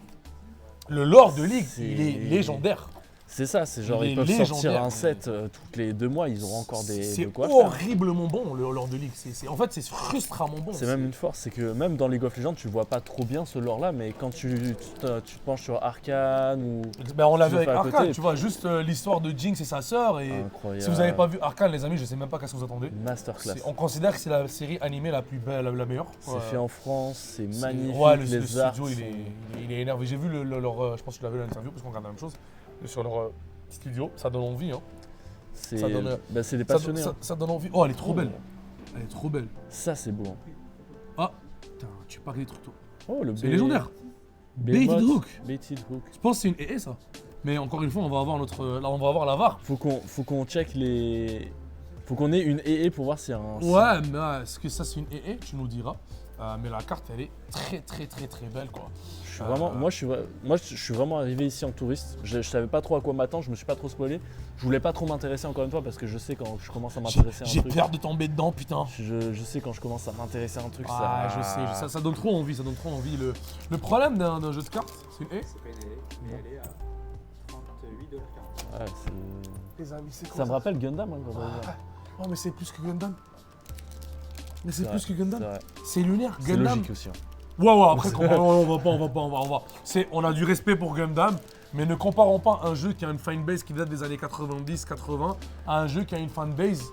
Le lore de League, C'est- il est légendaire. c'est ça, c'est genre Il ils est peuvent sortir légendaire, un set toutes les 2 mois, ils auront encore C'est de quoi faire. horriblement bon, le lore de League. En fait, c'est frustramment bon. C'est même une force, c'est que même dans League of Legends, tu vois pas trop bien ce lore là, mais quand tu te penches sur Arcane ou. Ben, on l'a tu vu le avec fais à Arcane, côté, tu vois, juste l'histoire de Jinx et sa sœur. Et Incroyable. si vous n'avez pas vu Arcane, les amis, je sais même pas qu'est-ce que vous attendez. Masterclass. On considère que c'est la série animée la plus belle, la meilleure. C'est fait en France, c'est magnifique, Ouais, le les arts studio, sont- il est énervé. J'ai vu leur. Je pense que tu l'as vu dans l'interview parce qu'on regarde la même chose. Sur leur studio, ça donne envie. Hein. c'est ça donne- bah, c'est des Ça, passionnés. ça- hein. ça donne envie. Oh, elle est trop belle. Elle est trop belle. Ça c'est beau. hein. Ah, putain, tu parles des trucs. Toi. Oh le C'est légendaire. Baited Hook. Baited Hook. Je pense que c'est une EE ça. Mais encore une fois, on va avoir là, on va avoir la VAR. Faut qu'on check les. Faut qu'on ait une EE pour voir s'il y a un. Ouais, mais est-ce que ça c'est une EE? Tu nous le diras. Mais la carte, elle est très belle quoi. Je suis vraiment, moi je suis vraiment arrivé ici en touriste. Je savais pas trop à quoi m'attendre, je me suis pas trop spoilé. Je voulais pas trop m'intéresser encore une fois parce que je sais quand je commence à m'intéresser à un J'ai truc. peur de tomber dedans, putain. Je sais quand je commence à m'intéresser à un truc. Ah, je sais, ça donne trop envie, ça donne trop envie. Le problème d'un jeu de cartes, c'est une EE. C'est pas une LA, mais elle est à 38 $40. Ouais, c'est- Les amis, c'est quoi ça me rappelle Gundam hein, quand on regarde. Oh, mais c'est plus que Gundam. Mais c'est C'est plus que vrai, Gundam. c'est vrai. C'est lunaire. C'est Gundam. logique aussi. hein. Ouais, après, on va. On a du respect pour Gundam, mais ne comparons pas un jeu qui a une fanbase qui date des années 90-80 à un jeu qui a une fanbase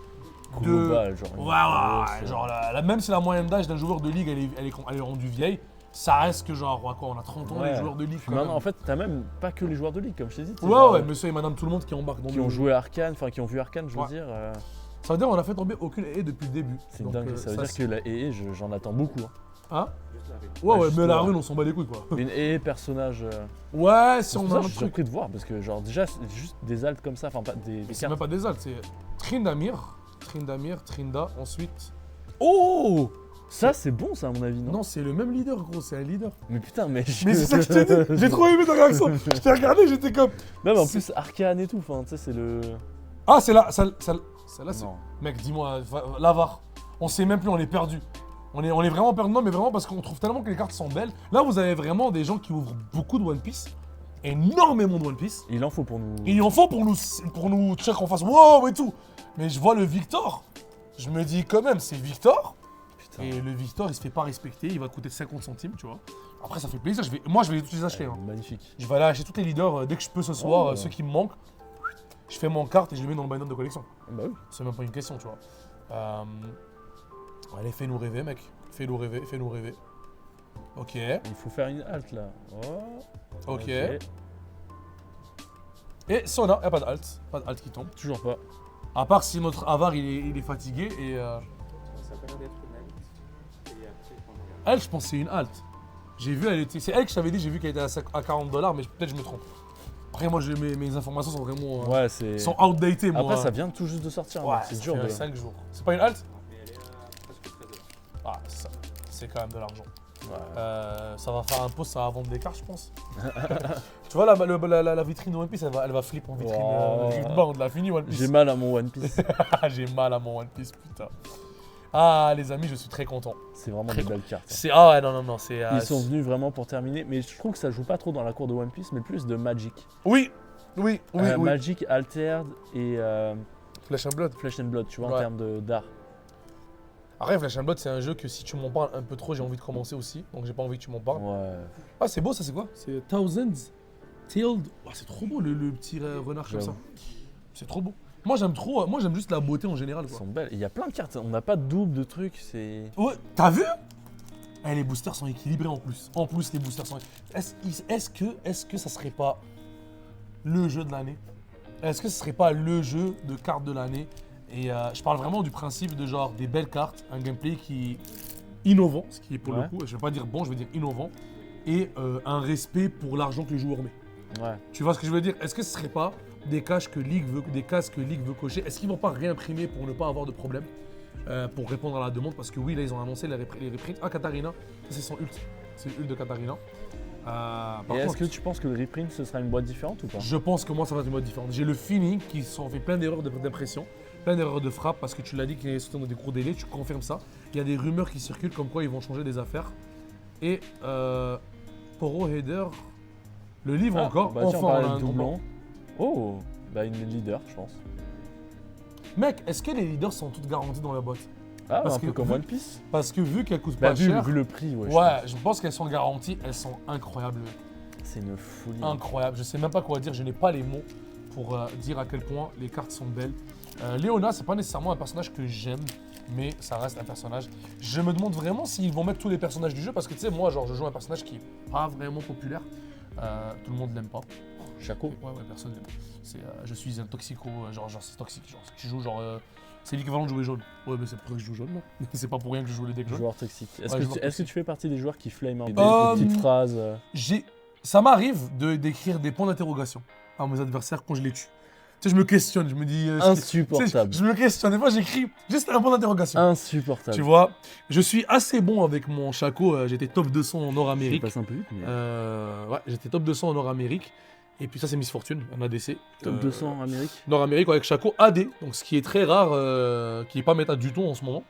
de. Global, genre. Ouais, genre, même si la moyenne d'âge d'un joueur de ligue elle est rendue vieille, ça reste que genre, quoi, on a 30 ans, Ouais. les joueurs de ligue. Puis Quand maintenant, même. en fait, t'as même pas que les joueurs de ligue, comme je t'ai dit. tu sais, Ouais, genre, ouais, monsieur et madame tout le monde qui embarquent dans qui le ont joué Arcane, enfin qui ont vu Arcane, je veux Ouais. dire. Ça veut dire qu'on a fait tomber aucune haie depuis le début. C'est Donc, dingue. Ça veut dire que la EE, j'en attends beaucoup. hein. Hein? Juste la rue. Ouais, juste mais la là. rune, on s'en bat les couilles, quoi. Une EE personnage. Ouais, si C'est on pour a ça que un je suis truc. surpris de voir parce que genre déjà c'est juste des altes comme ça, enfin pas des C'est cartes. même pas des altes, c'est Trindamir, Trindamir, Trinda, ensuite. Oh, ça c'est bon ça à mon avis, non? Non, c'est le même leader, gros, c'est un leader. Mais putain, mais Mais c'est ça que je te dis, j'ai trop aimé ta réaction. Je t'ai regardé, j'étais comme. Non mais en plus Arcane et tout, enfin tu sais c'est le... Ah, c'est là, celle-là, c'est. Non. Mec, dis-moi, l'avare. On sait même plus, on est perdu. On est vraiment perdu, non, mais vraiment parce qu'on trouve tellement que les cartes sont belles. Là, vous avez vraiment des gens qui ouvrent beaucoup de One Piece, énormément de One Piece. Il en faut pour nous... Et il en faut pour nous check qu'on fasse wow et tout. Mais je vois le Victor, je me dis quand même, c'est Victor. Putain. Et le Victor, il se fait pas respecter, il va coûter 50 centimes, tu vois. Après, ça fait plaisir, moi je vais tous les acheter. Hein. Magnifique. Je vais aller acheter tous les leaders dès que je peux ce soir, Oh. ceux qui me manquent. Je fais mon carte et je les mets dans le binder de collection. Bah oui. C'est même pas une question, tu vois. Allez, fais-nous rêver, mec. Fais-nous rêver, fais-nous rêver. Ok, Il faut faire une halte là. Oh. ok. Et Sona, y'a pas d'alt qui tombe. Toujours pas. À part si notre avare il est fatigué et. Ça a pas l'air d'être une halte. Et après, on regarde. Elle, je pense que c'est une halte. J'ai vu, elle était. C'est elle que je t'avais dit, j'ai vu qu'elle était à $40, mais peut-être je me trompe. Après, moi, mes informations sont vraiment. Ouais, c'est... Sont outdated, moi. Après ça vient tout juste de sortir, Ouais, hein, c'est dur de... 5 jours. C'est pas une halte? Mais elle est à presque 13 heures. Ah, c'est quand même de l'argent. Ouais. Ça va faire un post, ça va vendre des cartes, je pense. Tu vois, la vitrine de One Piece, elle va flip en vitrine. Wow. On l'a fini, One Piece. J'ai mal à mon One Piece. J'ai mal à mon One Piece, putain. Ah, les amis, je suis très content. C'est vraiment des belles cartes. C'est. Ah ouais, non, c'est. Ils sont venus vraiment pour terminer, mais je trouve que ça joue pas trop dans la cour de One Piece, mais plus de Magic. Oui. Magic, Altered et Flesh and Blood. Flesh and Blood, tu vois, en Ouais. termes d'art. Après, Flesh and Blood, c'est un jeu que si tu m'en parles un peu trop, j'ai envie de commencer aussi. Donc, j'ai pas envie que tu m'en parles. Ouais. Ah, c'est beau, ça, c'est quoi? C'est Thousands Tailed. Ah, c'est trop beau, le petit renard comme ça. J'avoue. C'est trop beau. Moi, j'aime juste la beauté en général, Elles quoi. sont belles. Il y a plein de cartes, on n'a pas de double de trucs, c'est... Ouais, t'as vu? Eh, les boosters sont équilibrés en plus. En plus, les boosters sont. Est-ce que ça serait pas le jeu de l'année? Est-ce que ce serait pas le jeu de cartes de l'année? Et je parle vraiment du principe de genre des belles cartes, un gameplay qui est innovant, ce qui est pour le Ouais. coup, je vais pas dire bon, je vais dire innovant, et un respect pour l'argent que le joueur met. Ouais. Tu vois ce que je veux dire? Est-ce que ce serait pas des cases que League veut cocher? Est-ce qu'ils vont pas réimprimer pour ne pas avoir de problème? Pour répondre à la demande, parce que oui, là ils ont annoncé les reprints. Ah, Katarina, ça c'est son ult. C'est l'ult de Katarina. Par Et est-ce contre, que tu penses que le reprint ce sera une boîte différente ou pas? je pense que moi ça va être une boîte différente. J'ai le feeling qu'ils se sont fait plein d'erreurs d'impression, plein d'erreurs de frappe, parce que tu l'as dit qu'il est sorti dans des courts délais, tu confirmes ça. Il y a des rumeurs qui circulent comme quoi ils vont changer des affaires. Et Poro Header, le livre encore, bah tiens, on enfin parlait on a de un doublon. Oh, bah une leader, je pense. Mec, est-ce que les leaders sont toutes garanties dans la boîte? Ah, Parce un peu que comme vu- One Piece. Parce que vu qu'elles coûtent Bah, pas vu cher, le prix, ouais. ouais, je pense qu'elles sont garanties, elles sont incroyables. C'est une folie. Incroyable. Je sais même pas quoi dire, je n'ai pas les mots pour dire à quel point les cartes sont belles. Léona, c'est pas nécessairement un personnage que j'aime, mais ça reste un personnage. Je me demande vraiment s'ils vont mettre tous les personnages du jeu, parce que tu sais, moi, genre, je joue un personnage qui est pas vraiment populaire. Tout le monde l'aime pas. Chaco. Ouais, personne l'aime. Je suis un toxico, genre c'est toxique. Genre, je joue genre. C'est l'équivalent de jouer jaune. Ouais, mais c'est pour ça que je joue jaune, là. C'est pas pour rien que je joue les decks jaunes. Joueur toxique. Est-ce Ouais, que, joueur est-ce que tu fais partie des joueurs qui flame des Euh, petites phrases Ça m'arrive d'écrire des points d'interrogation à mes adversaires quand je les tue. Tu sais, je me questionne, je me dis. Tu sais, Insupportable. je me questionne. Des fois, j'écris juste un point d'interrogation. Insupportable. Tu vois, je suis assez bon avec mon Chaco. J'étais top 200 en Je Nord-Amérique. passe un peu vite, mais... Ouais, j'étais top 200 en Nord-Amérique. Et puis ça, c'est Miss Fortune, en ADC. Top 200 en Amérique. Nord-Amérique avec Chaco AD, donc ce qui est très rare, qui est pas méta du tout en ce moment.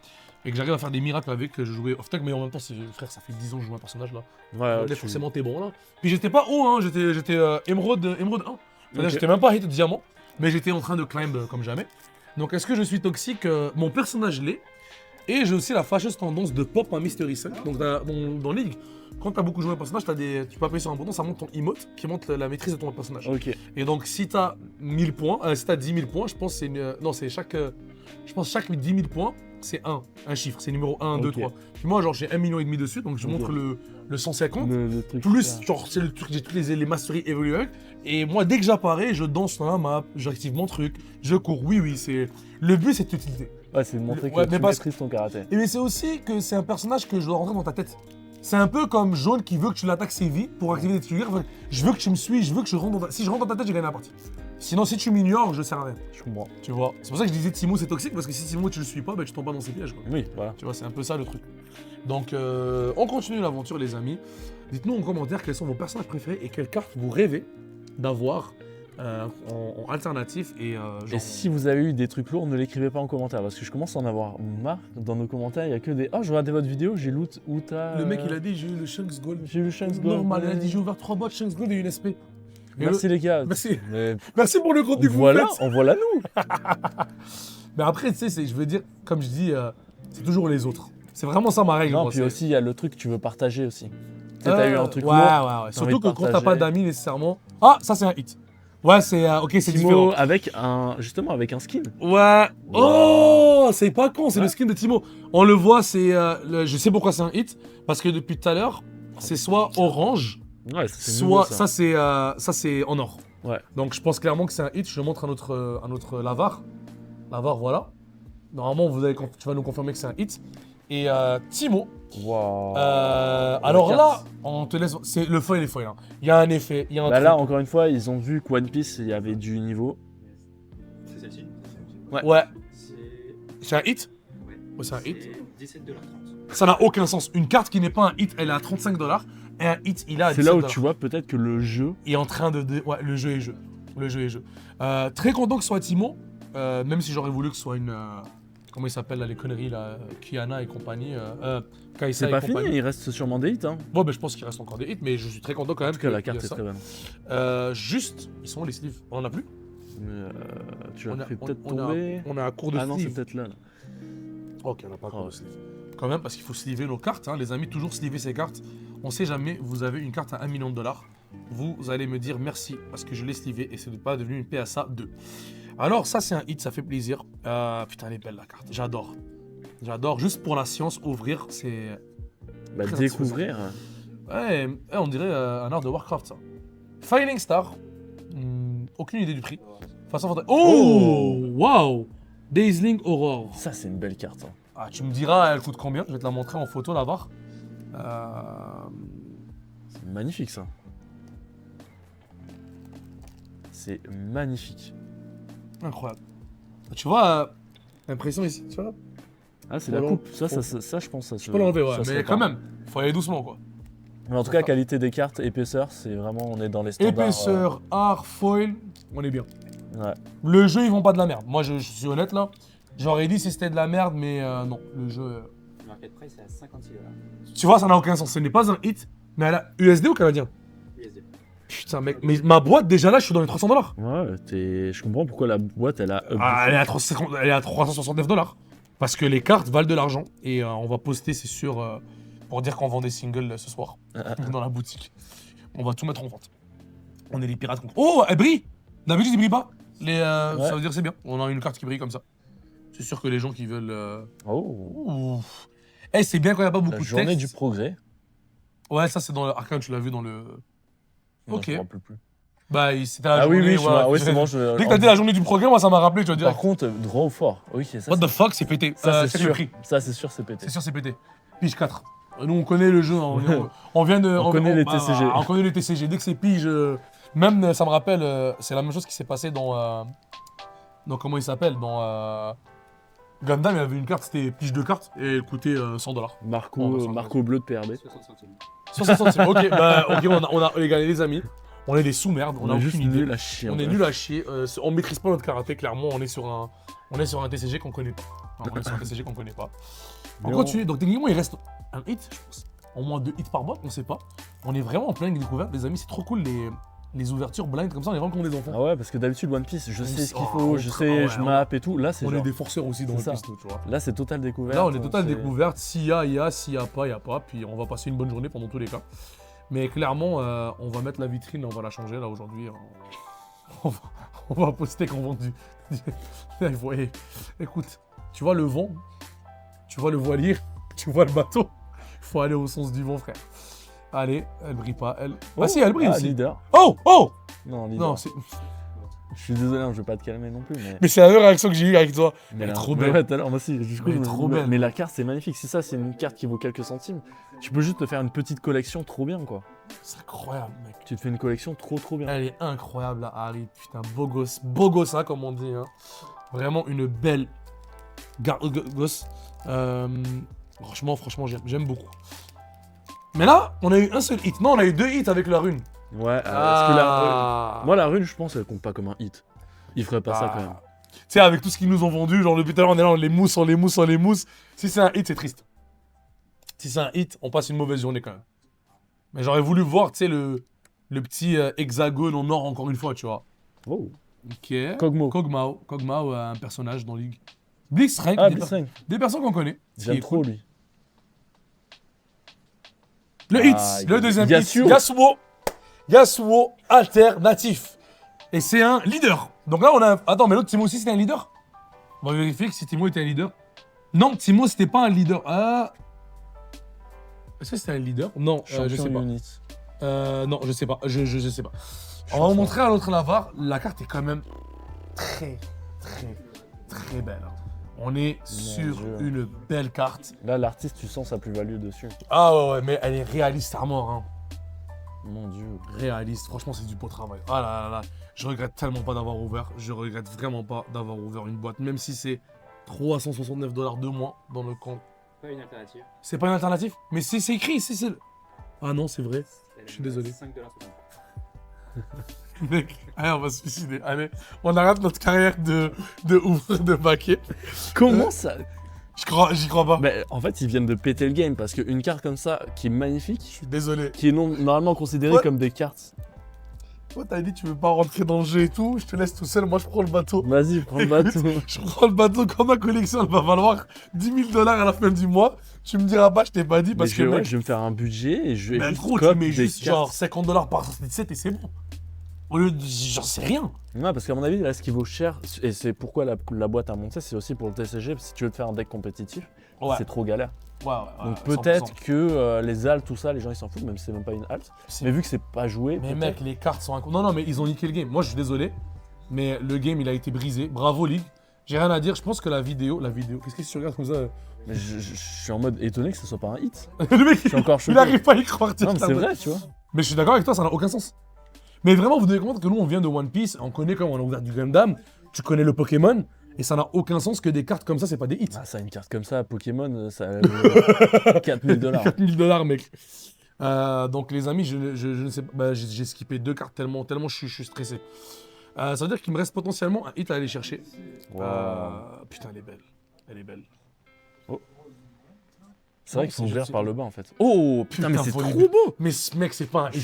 Et que j'arrive à faire des miracles avec. Je jouais off-tech, mais en même temps, frère, ça fait 10 ans que je joue un personnage là. Ouais, Là, forcément, t'es bon là. Puis j'étais pas haut, hein, j'étais Emerald 1. C'est-à-dire, Ok. j'étais même pas hit diamant, mais j'étais en train de climb comme jamais. Donc est-ce que je suis toxique? Mon personnage l'est. Et j'ai aussi la fâcheuse tendance de pop un Mystery 5. Donc dans League, quand t'as beaucoup joué un personnage, tu peux appuyer sur un bouton, ça monte ton emote qui montre la maîtrise de ton personnage. Ok. Et donc si t'as 1000 points, si t'as 10 000 points, je pense que c'est non, c'est chaque 10 000 points, c'est un chiffre, c'est numéro 1, 2, Ok. 3. Puis moi, genre, j'ai 1,5 million dessus, donc je Ok. montre le 150. Le truc Plus, super. genre, c'est le truc, j'ai toutes les masteries évoluées avec. Et moi, dès que j'apparais, je danse dans la map, j'active mon truc, je cours. Oui, c'est. Le but, c'est d'utiliser. Ouais, c'est de montrer que Ouais, tu mais parce- maîtrises ton karaté. Et mais c'est aussi que c'est un personnage que je dois rentrer dans ta tête. C'est un peu comme Jaune qui veut que tu l'attaques CV pour activer des triggers. Enfin, je veux que tu me suis, je veux que je rentre dans ta... Si je rentre dans ta tête, j'ai gagné la partie. Sinon, si tu m'ignores, je sers à rien. Je comprends. Tu vois. C'est pour ça que je disais Timo, c'est toxique, parce que si Timo, tu le suis pas, tu tombes pas dans ses pièges. Quoi. Oui, voilà. Tu vois, c'est un peu ça le truc. Donc, on continue l'aventure, les amis. Dites-nous en commentaire quels sont vos personnages préférés et quelles cartes vous rêvez d'avoir en alternatif. Et si vous avez eu des trucs lourds, ne l'écrivez pas en commentaire, parce que je commence à en avoir marre. Dans nos commentaires, il y a que des « Oh, je regardais votre vidéo, j'ai loot où t'as... » Le mec, il a dit, j'ai eu le Shanks Gold. J'ai eu le Shanks Gold. Normal, il a dit, j'ai ouvert 3 boîtes Shanks Gold et une SP. Merci les gars. Merci. Mais Merci pour le contenu que vous faites. Envoie-la nous. Mais après, tu sais, je veux dire, comme je dis, c'est toujours les autres. C'est vraiment ça ma règle. Non, moi, puis c'est- aussi, il y a le truc que tu veux partager aussi. Tu sais, t'as eu un truc ouais, lourd. ouais. Surtout envie de que quand t'as partager. pas d'amis nécessairement. Ah, ça c'est un hit. Ouais, c'est ok, c'est Timo différent. avec un skin. Ouais. Oh, c'est pas con, c'est Ouais. le skin de Timo. On le voit, c'est. Je sais pourquoi c'est un hit. Parce que depuis tout à l'heure, c'est soit orange, Ouais, c'est nouveau, soit ça c'est en or. Ouais. Donc je pense clairement que c'est un hit. Je montre un autre Lavar. Lavar, voilà. Normalement, quand tu vas nous confirmer que c'est un hit. Et Timo. Wow. Alors La là, carte. on te laisse. C'est le foil et foil. Hein. Il y a un effet, il y a un Bah truc. là, encore une fois, ils ont vu qu'One Piece, il y avait du niveau. C'est celle-ci. Ouais. C'est. C'est un hit. Ouais. Ouais, c'est un hit. C'est 17,30$. Ça n'a aucun sens. Une carte qui n'est pas un hit, elle est à 35$. Et un hit, il est à 17$. C'est là où tu vois peut-être que le jeu. Il est en train de. Ouais, le jeu est jeu. Le jeu est jeu. Très content que ce soit Timo. Même si j'aurais voulu que ce soit une. Comment il s'appelle là, les conneries là, Kiana et compagnie. Kaisa C'est et pas compagnie. fini, il reste sûrement des hits. Hein. Bon, ben, je pense qu'il reste encore des hits, mais je suis très content quand même Parce que la qu'il y a carte est ça. très bonne. Juste, ils sont où les sleeves? On en a plus? Tu On l'as a- fait peut-être on a- tomber. On est à court de Ah non, c'est sleeve. peut-être là. Ok, on n'a pas Oh, court de ouais. sleeve. Quand même, parce qu'il faut sleever nos cartes, hein, les amis, toujours sleever ses cartes. On sait jamais, vous avez une carte à 1 million de dollars. Vous allez me dire merci parce que je l'ai sleevé et ce n'est pas devenu une PSA 2. Alors, ça, c'est un hit, ça fait plaisir. Putain, elle est belle la carte, j'adore. J'adore, juste pour la science, ouvrir, c'est. Bah, Très découvrir. Ouais, on dirait un art de Warcraft, ça. Fighting Star. Aucune idée du prix. Façon fantastique. Oh, waouh! Dazzling Aurore. Ça, c'est une belle carte. Hein. Ah, tu me diras, elle coûte combien? Je vais te la montrer en photo là-bas. C'est magnifique, ça. C'est magnifique. Incroyable. Tu vois, l'impression ici, tu vois? Ah, c'est Faut la l'en- coupe. Ça, je pense. Ça Je peux l'enlever, ouais. ça se Mais répare. quand même, faut aller doucement, quoi. Mais en tout cas, qualité des cartes, épaisseur, c'est vraiment, on est dans les standards. Épaisseur, art, foil, on est bien. Ouais. Le jeu, ils vont pas de la merde. Moi, je suis honnête là. J'aurais dit si c'était de la merde, mais non. Le jeu. Le market price est à 56$. Tu vois, ça n'a aucun sens. Ce n'est pas un hit, mais elle a USD ou canadien? USD. Putain, mec. Mais ma boîte, déjà là, je suis dans les $300. Ouais, je comprends pourquoi la boîte, elle a up. Ah, elle est à 369 $. Parce que les cartes valent de l'argent. Et on va poster, c'est sûr, pour dire qu'on vend des singles ce soir. Dans la boutique. On va tout mettre en vente. On est les pirates. Oh, elle brille! D'habitude, ils brillent pas. Ça veut dire que c'est bien. On a une carte qui brille comme ça. C'est sûr que les gens qui veulent. Oh, Ouf. Eh, c'est bien quand il n'y a pas beaucoup la de journée texte. du progrès. Ouais, ça c'est dans le Arcane, tu l'as vu dans le. Non, Ok. je me rappelle plus. Bah, c'était la Ah oui, journée. oui, ouais, oui, c'est bon. Dès que t'as dit la journée du programme, moi ça m'a rappelé, tu vas dire. Par contre, droit ou fort. Oui, ça. What the fuck, c'est pété. Ça, c'est le sûr. prix. Ça, c'est sûr, c'est pété. C'est sûr, c'est pété. Pige 4. Nous, on connaît le jeu. On vient de. On connaît les TCG. On connaît les TCG. Dès que c'est pige. Même, ça me rappelle. C'est la même chose qui s'est passé dans. Comment il s'appelle? Dans. Gundam, il y avait une carte, c'était pige de cartes et elle coûtait $100. Marco bleu de PRB. 60 centimes. 60 centimes. Ok, on a les gars, les amis. On est des sous-merdes, on a juste aucune idée. nul à chier. On est nul à chier. On maîtrise pas notre karaté, clairement. On est sur un TCG qu'on connaît pas. Enfin, on est sur un TCG qu'on connaît pas. On continue. Donc, techniquement, il reste un hit, je pense. Au moins 2 hits par boîte, on sait pas. On est vraiment en pleine découverte, les amis. C'est trop cool les ouvertures blind comme ça. On est vraiment comme des enfants. Ah ouais, parce que d'habitude, One Piece, je sais ce qu'il Oh, faut, je sais, ouais, je ouais. map et tout. Là, c'est On est genre. des forceurs aussi dans C'est le ça. piste, tu vois. Là, c'est total découverte. Là, on est total c'est- découverte. S'il y a, s'il y a pas, il y a pas. Puis on va passer une bonne journée pendant tous les cas. Mais clairement, on va mettre la vitrine, on va la changer là aujourd'hui. On va poster qu'on vend du. Vous voyez, écoute, tu vois le vent, tu vois le voilier, tu vois le bateau. Il faut aller au sens du vent, frère. Allez, elle brille pas, elle. Ah si, elle brille aussi. Leader. Oh, oh. Non, leader. Non, c'est. Je suis désolé, hein, je vais pas te calmer non plus, mais. Mais c'est la même réaction que j'ai eue avec toi. Mais elle est là- trop mais belle. Ouais, tout à l'heure, moi aussi, du coup, Elle est trop belle. Mais la carte, c'est magnifique. C'est ça, c'est une carte qui vaut quelques centimes. Tu peux juste te faire une petite collection trop bien, quoi. C'est incroyable, mec. Tu te fais une collection trop bien. Elle est incroyable, la Harry. Putain, beau gosse, hein, comme on dit. Hein. Vraiment une belle gosse. Franchement, j'aime beaucoup. Mais là, on a eu un seul hit. Non, on a eu 2 hits avec la rune. Ouais, parce que moi, la rune, je pense, elle compte pas comme un hit. Il ferait pas ça quand même. Tu sais, avec tout ce qu'ils nous ont vendu, genre depuis tout à l'heure, on est là, on les mousse. Si c'est un hit, c'est triste. Si c'est un hit, on passe une mauvaise journée quand même. Mais j'aurais voulu voir, tu sais, le petit hexagone en or encore une fois, tu vois. Oh. Ok. Kog'Maw. Kog'Maw, un personnage dans League. Blitzcrank, Ah, Blitzcrank. des personnes qu'on connaît. Ce qui J'aime est trop cool. lui. Le hit, le deuxième Yasuo. hit. Yasuo alternatif. Et c'est un leader. Donc là, on a. Attends, mais l'autre Timo aussi, c'était un leader? On va vérifier si Timo était un leader. Non, Timo, c'était pas un leader. Est-ce que c'était un leader? Non, je sais pas. Unit. Non, je sais pas. Je sais pas. On va vous montrer à l'autre Navarre. La carte est quand même très belle. On est sur Dieu. une belle carte. Là, l'artiste, tu sens sa plus-value dessus. Ah ouais, mais elle est réaliste à mort. Hein. Mon Dieu. Réaliste, franchement, c'est du beau travail. Ah là là, je regrette tellement pas d'avoir ouvert. Je regrette vraiment pas d'avoir ouvert une boîte, même si c'est $369 de moins dans le compte. Pas une alternative. C'est pas une alternative? Mais c'est écrit, c'est... Ah non, c'est vrai. Je suis désolé. 5,60 $. Mec, allez, on va se suicider. Allez, on arrête notre carrière de ouvrir de baquet. Comment ça? J'y crois pas. Mais en fait, ils viennent de péter le game parce qu'une carte comme ça, qui est Je magnifique, suis désolé. qui est normalement considérée Ouais. comme des cartes. Toi, t'as dit tu veux pas rentrer dans le jeu et tout. Je te laisse tout seul. Moi, je prends le bateau. Vas-y, prends le bateau. Je prends le bateau. Quand ma collection elle va valoir $10 000 à la fin du mois, tu me diras pas, je t'ai pas dit parce que. Ouais, Mec, je vais me faire un budget et je vais mais juste gros, tu cop mets des juste cartes. genre $50 par set et c'est bon. Au lieu de. J'en sais rien. Ouais, parce qu'à mon avis, là, ce qui vaut cher, et c'est pourquoi la boîte a monté, c'est aussi pour le TCG. Si tu veux te faire un deck compétitif, Ouais. c'est trop galère. Ouais. Donc 100%. peut-être que les altes, tout ça, les gens ils s'en foutent, même si c'est même pas une halte. Mais vu que c'est pas joué, Mais peut-être- mec, les cartes sont incroyables. Non, mais ils ont niqué le game. Moi, je suis désolé. Mais le game, il a été brisé. Bravo, League. J'ai rien à dire. Je pense que la vidéo. Qu'est-ce que tu regardes comme ça? Mais je suis en mode étonné que ce soit pas un hit. Le mec, Je suis encore il choqué. arrive pas à y croire. Non, mais c'est vrai, tu vois. Mais je suis d'accord avec toi, ça n'a aucun sens. Mais vraiment, vous devez comprendre que nous, on vient de One Piece, on connaît quand on a ouvert du Gundam, tu connais le Pokémon, et ça n'a aucun sens que des cartes comme ça, c'est pas des hits. Ah, ça, une carte comme ça, Pokémon, ça vaut $4 000. $4 000, mec. Donc, les amis, je ne sais pas, bah, j'ai skippé 2 cartes tellement je suis stressé. Ça veut dire qu'il me reste potentiellement un hit à aller chercher. Wow. Putain, elle est belle. Elle est belle. C'est vrai Non, qu'ils sont c'est ouverts juste- par le bas en fait. Oh putain, mais c'est Putain, trop beau! Mais ce mec, c'est pas un hit,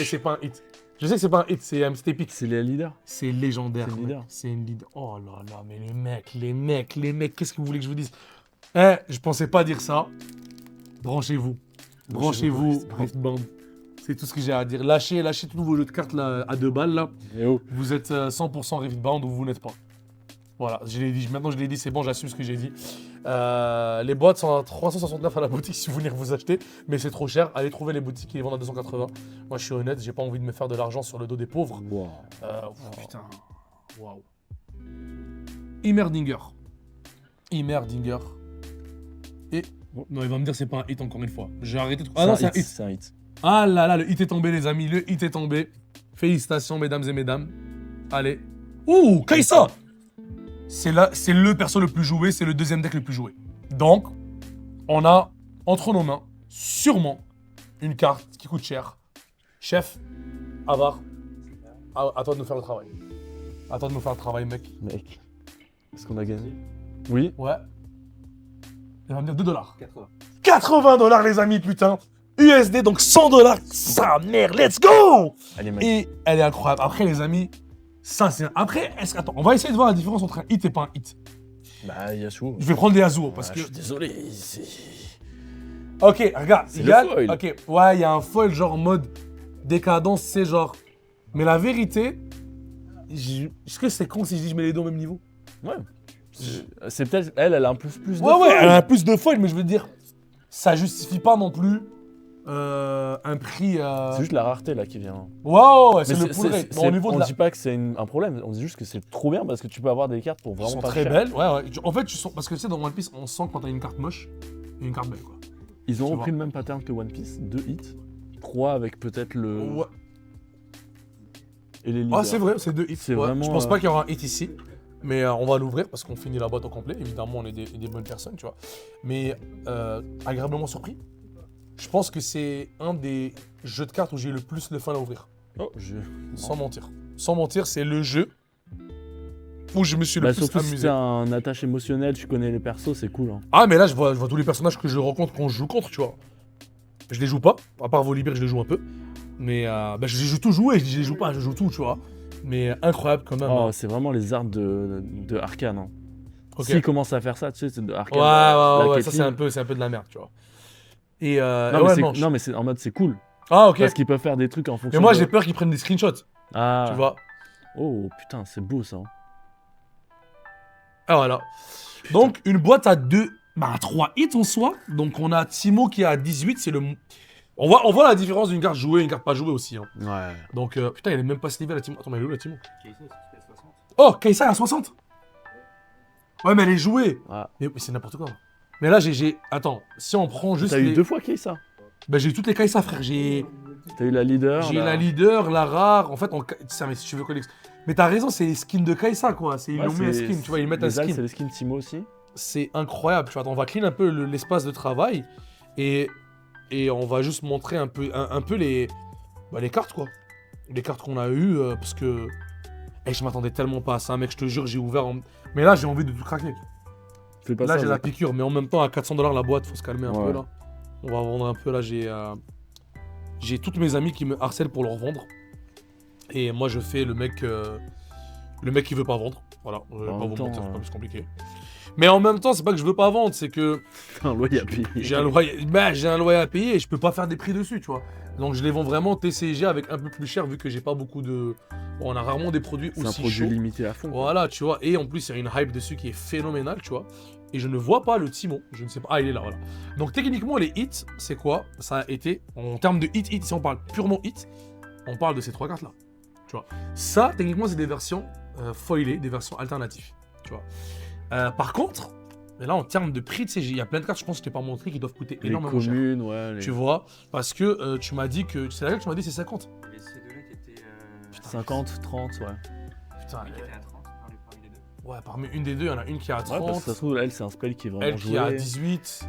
et c'est pas un hit. Je sais que c'est pas un hit, c'est épique. C'est les leaders. C'est légendaire. C'est le mec. leader. C'est une leader. Oh là là, mais les mecs, qu'est-ce que vous voulez que je vous dise? Je pensais pas dire ça. Branchez-vous. Branchez-vous, Riftband. C'est tout ce que j'ai à dire. Lâchez tous vos jeux de cartes là, à 2 balles là. Et oh. Vous êtes 100% Riftbound ou vous n'êtes pas. Voilà, je l'ai dit. Maintenant je l'ai dit, c'est bon, j'assume ce que j'ai dit. Les boîtes sont à 369 à la boutique si vous voulez vous acheter, mais c'est trop cher. Allez trouver les boutiques qui les vendent à 280. Moi je suis honnête, j'ai pas envie de me faire de l'argent sur le dos des pauvres. Wow. Putain. Waouh. Immerdinger. Et. Non, il va me dire c'est pas un hit encore une fois. J'ai arrêté de. Ah non, c'est un hit. C'est un hit. Ah là là, le hit est tombé, les amis. Le hit est tombé. Félicitations, mesdames et mesdames. Allez. Ouh, Kai'Sa! C'est le perso le plus joué, c'est le deuxième deck le plus joué. Donc, on a entre nos mains, sûrement, une carte qui coûte cher. Chef, Avar, à toi de nous faire le travail. À toi de nous faire le travail, mec. Mec, est-ce qu'on a gagné? Oui. Ouais. Il va me dire $2. 80. $80, les amis, putain. USD, donc $100. Sa mère, let's go! Elle est magnifique. Et elle est incroyable. Après, les amis, ça c'est. Après, attends, on va essayer de voir la différence entre un hit et pas un hit. Bah, Yasuo. Je vais prendre des Yasuo parce Ah, que. je suis désolé. Ok, regarde, C'est il le y a. foil. Ok, ouais, il y a un foil genre en mode décadence, c'est genre. Mais la vérité, est-ce que c'est con si je dis je mets les deux au même niveau? Ouais. C'est peut-être. Elle a un plus de. Ouais, ouais, foil. elle a un plus de foil, mais je veux dire, ça justifie pas non plus un prix. C'est juste la rareté là qui vient. Ouais, c'est Mais le pull rate. Bon, au niveau on de la. dit pas que c'est un problème, on dit juste que c'est trop bien parce que tu peux avoir des cartes pour Elles vraiment sont pas très cher. belles. Ouais. En fait, tu sens. Parce que tu sais, dans One Piece, on sent quand t'as une carte moche et une carte belle, quoi. Ils ont Tu repris vois. le même pattern que One Piece, 2 hits. croix avec peut-être le. Ouais. Et les leaders. Ah, c'est vrai, c'est 2 hits. C'est Ouais, vraiment, je pense pas qu'il y aura un hit ici. Mais on va l'ouvrir parce qu'on finit la boîte au complet. Évidemment, on est des bonnes personnes, tu vois. Mais agréablement surpris. Je pense que c'est un des jeux de cartes où j'ai eu le plus de fun à ouvrir. Oh, Sans mentir. Sans mentir, c'est le jeu où je me suis le Bah, plus surtout si amusé. t'as un attache émotionnel, tu connais les persos, c'est cool. Hein. Ah, mais là, je vois tous les personnages que je rencontre quand je joue contre, tu vois. Je les joue pas. À part Volibear, je les joue un peu. Mais je les joue tout jouer. Je dis je les joue pas, je joue tout, tu vois. Mais incroyable quand même. Oh, hein. c'est vraiment les arts de Arcane. Hein. Ok. S'ils commencent à faire ça, tu sais, c'est de Arcane. Ouais, la ouais, ça Caitlyn. c'est un peu de la merde, tu vois. Et Non, ouais, mais non, non, mais c'est en mode c'est cool. Ah, ok. Parce qu'ils peuvent faire des trucs en fonction. Mais moi, de- j'ai peur qu'ils prennent des screenshots, Ah. tu vois. Oh putain, c'est beau ça. Hein. Ah, voilà. Donc, une boîte à 3 hits en soi. Donc, on a Timo qui est à 18, c'est le. On voit la différence d'une carte jouée et une carte pas jouée aussi. Hein. Ouais. Donc, putain, il est même pas ce niveau, la Timo. Attends, mais elle est où, la Timo? Kaisa, c'est à 60. Oh, Kaisa à 60. Ouais, mais elle est jouée. Ah. Mais c'est n'importe quoi. Mais là, j'ai. Attends, si on prend juste. T'as eu 2 fois qui est ça. Bah, j'ai eu toutes les Kaisa, frère. J'ai T'as eu la leader. la leader, la rare. En fait, ça, mais si tu veux collectionner. Mais t'as raison, c'est les skins de Kaisa, quoi. Ils Ouais, l'ont mis un c'est- skin, tu vois, ils mettent un les Alpes, skin. c'est les skins Timo aussi. C'est incroyable. Tu vois, attends, on va clean un peu l'espace de travail et on va juste montrer un peu les cartes, quoi. Les cartes qu'on a eues, parce que je m'attendais tellement pas à ça, mec, je te jure, j'ai ouvert Mais là, j'ai envie de tout craquer. Fais pas Là, ça. j'ai la mec. piqûre, mais en même temps, à 400$ la boîte, faut se calmer un Ouais. peu, là. On va vendre un peu, là, j'ai toutes mes amis qui me harcèlent pour leur vendre. Et moi, je fais le mec qui veut pas vendre. Voilà, je vais En pas même vous temps, mentir, c'est pas plus compliqué. Mais en même temps, c'est pas que je veux pas vendre, c'est que Putain, loyer à payer. j'ai un loyer à payer et je peux pas faire des prix dessus, tu vois. Donc je les vends vraiment TCG avec un peu plus cher vu que j'ai pas beaucoup de. Bon, on a rarement des produits C'est un aussi produit chauds. limité à fond. quoi. Voilà, tu vois. Et en plus, il y a une hype dessus qui est phénoménale, tu vois. Et je ne vois pas le Timon. Je ne sais pas. Ah, il est là, voilà. Donc techniquement, les hits, c'est quoi? Ça a été, en termes de hit, si on parle purement hit, on parle de ces 3 cartes-là. Tu vois. Ça, techniquement, c'est des versions foilées, des versions alternatives. Tu vois. Par contre, et là, en termes de prix de CG, il y a plein de cartes, je pense que je t'ai pas montré, qui doivent coûter Les énormément cher. communes, ouais. Les Tu vois, parce que tu m'as dit que. C'est laquelle que tu m'as dit c'est 50. Il y avait ces deux-là qui étaient. 50, 30, ouais. Putain, Oui, qui étaient à 30 parmi les deux. ouais, parmi une des deux, il y en a une qui est à Ouais, 30, parce que ça se trouve, elle, c'est un spell qui est vraiment elle qui est à joué. 18,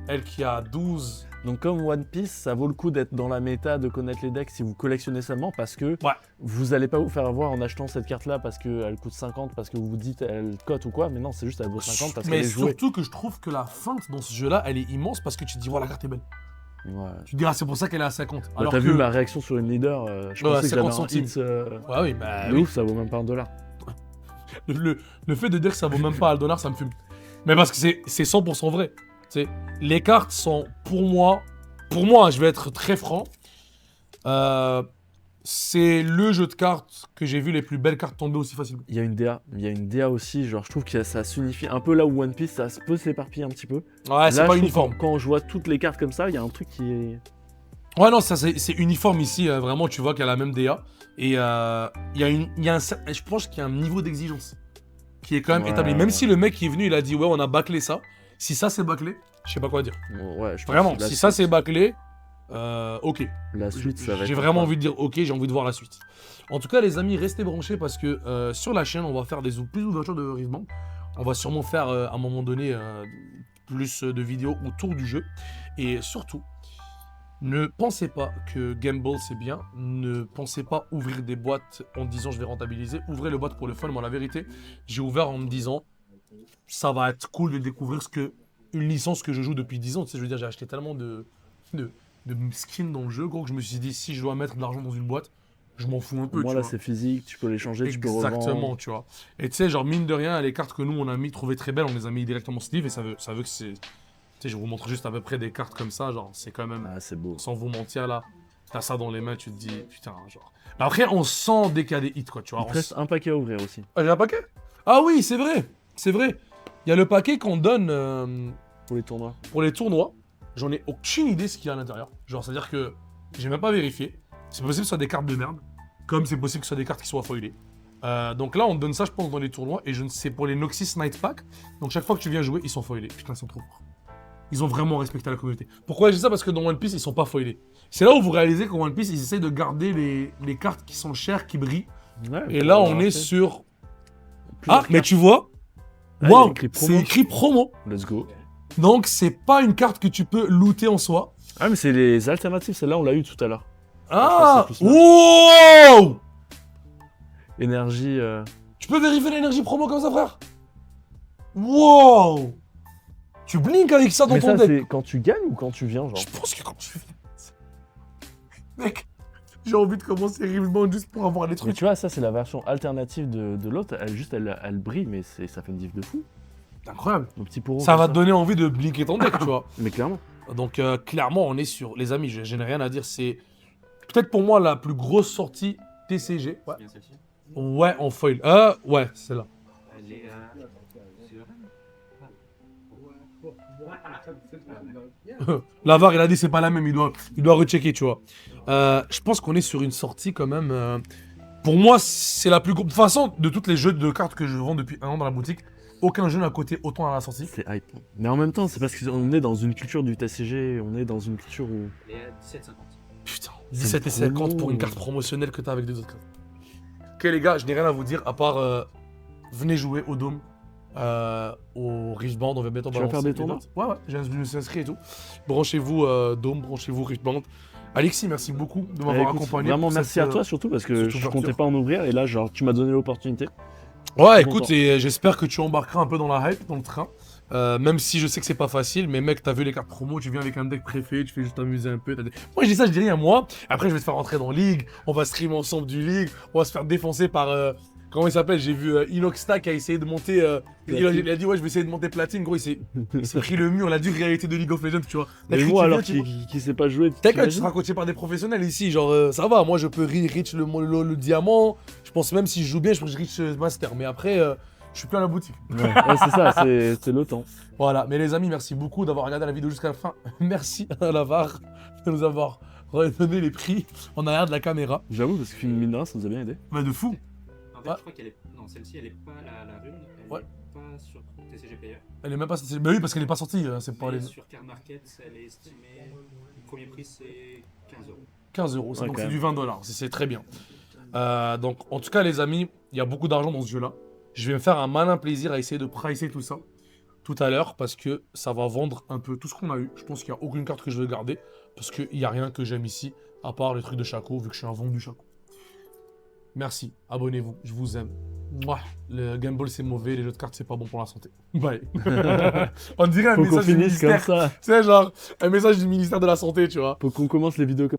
elle qui est à 12. Donc comme One Piece, ça vaut le coup d'être dans la méta, de connaître les decks si vous collectionnez seulement, parce que Ouais. vous allez pas vous faire avoir en achetant cette carte-là parce qu'elle coûte 50, parce que vous vous dites elle cote ou quoi, mais non, c'est juste elle vaut 50 parce qu'elle Mais est jouée. surtout que je trouve que la feinte dans ce jeu-là, elle est immense parce que tu te dis, voilà, la carte est belle. Ouais. Tu te dis, ah, c'est pour ça qu'elle est à 50. Bah, Alors t'as que. vu ma réaction sur une leader, je Ouais, pensais que j'avais 50 un centimes. hit Ouais, oui, bah. de oui. ouf, ça vaut même pas $1. Le fait de dire que ça vaut même pas $1, ça me fume. Mais parce que c'est 100% vrai. Tu sais, les cartes sont, pour moi, je vais être très franc, c'est le jeu de cartes que j'ai vu les plus belles cartes tomber aussi facilement. Il y a une DA aussi, genre je trouve que ça s'unifie un peu là où One Piece, ça peut s'éparpiller un petit peu. Ouais, c'est Là, pas je trouve uniforme. Quand je vois toutes les cartes comme ça, il y a un truc qui est... Ouais, non, ça c'est uniforme ici, vraiment, tu vois qu'il y a la même DA. Et il y a je pense qu'il y a un niveau d'exigence qui est quand même Ouais, établi. Même ouais. si le mec qui est venu, il a dit, ouais, on a bâclé ça. Si ça c'est bâclé, je sais pas quoi dire. Ouais, je pense Vraiment, que la si ça suite- c'est bâclé, ok. La suite, ça va être... J'ai vraiment envie de dire ok, j'ai envie de voir la suite. En tout cas, les amis, restez branchés parce que sur la chaîne, on va faire plus d'ouvertures de Riverband. On va sûrement faire à un moment donné plus de vidéos autour du jeu. Et surtout, ne pensez pas que Gamble c'est bien. Ne pensez pas ouvrir des boîtes en disant je vais rentabiliser. Ouvrez les boîtes pour le fun. Moi, la vérité, j'ai ouvert en me disant ça va être cool de découvrir une licence que je joue depuis 10 ans. Tu sais, je veux dire, j'ai acheté tellement de skins dans le jeu, gros, que je me suis dit si je dois mettre de l'argent dans une boîte, je m'en fous un peu. Moi tu là vois. c'est physique, tu peux les changer, tu peux revendre. Exactement, tu vois. Et tu sais, genre mine de rien, les cartes que nous on a mis trouvées très belles, on les a mis directement sleeve et ça veut que c'est. Tu sais, je vous montre juste à peu près des cartes comme ça, genre c'est quand même. Ah c'est beau. Sans vous mentir là, t'as ça dans les mains, tu te dis putain, genre. Mais après, on sent dès qu'il y a des hits, quoi, tu vois. Il te reste un paquet à ouvrir aussi. Ah, j'ai un paquet. Ah oui, c'est vrai, c'est vrai. Il y a le paquet qu'on donne Pour les tournois. pour les tournois. J'en ai aucune idée ce qu'il y a à l'intérieur. Genre, c'est-à-dire que j'ai même pas vérifié. C'est possible que ce soit des cartes de merde, comme c'est possible que ce soit des cartes qui soient foilées. Donc là, on donne ça, je pense, dans les tournois. Et je ne sais pour les Noxus Night Pack. Donc chaque fois que tu viens jouer, ils sont foilés. Putain, ils sont trop forts. ils ont vraiment respecté la communauté. Pourquoi je dis ça? Parce que dans One Piece, ils sont pas foilés. C'est là où vous réalisez qu'en One Piece, ils essayent de garder les cartes qui sont chères, qui brillent. Ouais, Et là, on est après, sur... plusieurs Ah, mais tu vois, Ah, il y a waouh, écrit c'est promo. écrit promo. Let's go. Donc, c'est pas une carte que tu peux looter en soi. Ah, mais c'est les alternatives, celle-là, on l'a eu tout à l'heure. Ah, Je pense que c'est wow! Énergie. Tu peux vérifier l'énergie promo comme ça, frère? Wow! Tu blinks avec ça dans Mais ton ça, deck. c'est quand tu gagnes ou quand tu viens, genre? Je pense que quand tu fais... Mec, j'ai envie de commencer Riftbound juste pour avoir les Mais trucs. tu vois, ça, c'est la version alternative de l'autre. Elle brille, mais ça fait une diff de fou. Incroyable. Un petit pourreau. Ça comme va te donner envie de blinker ton deck, tu vois. Mais clairement. Donc, clairement, on est sur... Les amis, je n'ai rien à dire. C'est peut-être pour moi la plus grosse sortie TCG. Ouais, Bien celle-ci. ouais en foil. Ouais, c'est là. Elle est L'avare, il a dit c'est pas la même, il doit rechecker, tu vois. Je pense qu'on est sur une sortie quand même. Pour moi, c'est la plus grosse. De toute façon, de tous les jeux de cartes que je vends depuis 1 an dans la boutique, aucun jeu n'a coté autant à la sortie. C'est hype. Mais en même temps, c'est parce qu'on est dans une culture du TCG, on est dans une culture où. Elle est à 17,50. Putain, C'est 17,50 promo. pour une carte promotionnelle que t'as avec des autres cartes. Ok, les gars, je n'ai rien à vous dire à part venez jouer au Dôme. Au Riftband, on va bientôt Tu vas balancer faire des les tournois? dates. Ouais, je me suis inscrit et tout. Branchez-vous Dôme, branchez-vous Riftband. Alexis, merci beaucoup de m'avoir Écoute, accompagné. Vraiment, pour merci cette, à toi surtout parce que cette je ouverture. comptais pas en ouvrir et là, genre, tu m'as donné l'opportunité. Ouais, Content. écoute, et j'espère que tu embarqueras un peu dans la hype, dans le train. Même si je sais que c'est pas facile, mais mec, t'as vu les cartes promo, tu viens avec un deck préfet, tu fais juste t'amuser un peu. Moi, je dis ça, je dis rien, moi. Après, je vais te faire rentrer dans League, on va stream ensemble du League, on va se faire défoncer par. Comment il s'appelle? J'ai vu Inoxta qui a essayé de monter. Il a dit, ouais, je vais essayer de monter platine, gros, il s'est pris le mur, la dure réalité de League of Legends, tu vois. Mais Là, moi, tu alors, viens, tu qui sait pas jouer. T'inquiète, tu t'imagines seras coaché par des professionnels ici, genre ça va, moi je peux reach le diamant, je pense même si je joue bien, je peux reach master, mais après je suis plus à la boutique. Ouais, c'est ça, c'est le temps. Voilà, mais les amis, merci beaucoup d'avoir regardé la vidéo jusqu'à la fin, merci à l'avare de nous avoir redonné les prix en arrière de la caméra, J'avoue, parce que mine de rien, ça nous a bien aidé. bah de fou. En fait, Ouais. je crois qu'elle est. Non, celle-ci, elle est pas la rune. Elle Ouais. est pas sur TCG Player. Elle est même pas sortie, bah oui parce qu'elle est pas sortie, c'est pas Mais les sur Card Market, elle est estimée. Le premier prix, c'est 15 €. 15 €, Ouais, donc quand c'est même. du 20 $, c'est très bien. Donc en tout cas les amis, il y a beaucoup d'argent dans ce jeu-là. Je vais me faire un malin plaisir à essayer de pricer tout ça tout à l'heure parce que ça va vendre un peu tout ce qu'on a eu. Je pense qu'il n'y a aucune carte que je veux garder parce qu'il n'y a rien que j'aime ici à part les trucs de Chaco vu que je suis un vendu Chaco. Merci, abonnez-vous, je vous aime. Mouah, le Game Ball c'est mauvais, les jeux de cartes c'est pas bon pour la santé. Bye. On dirait un Faut qu'on message du finisse comme ministère. ça. C'est genre un message du ministère de la Santé, tu vois. Faut qu'on commence les vidéos comme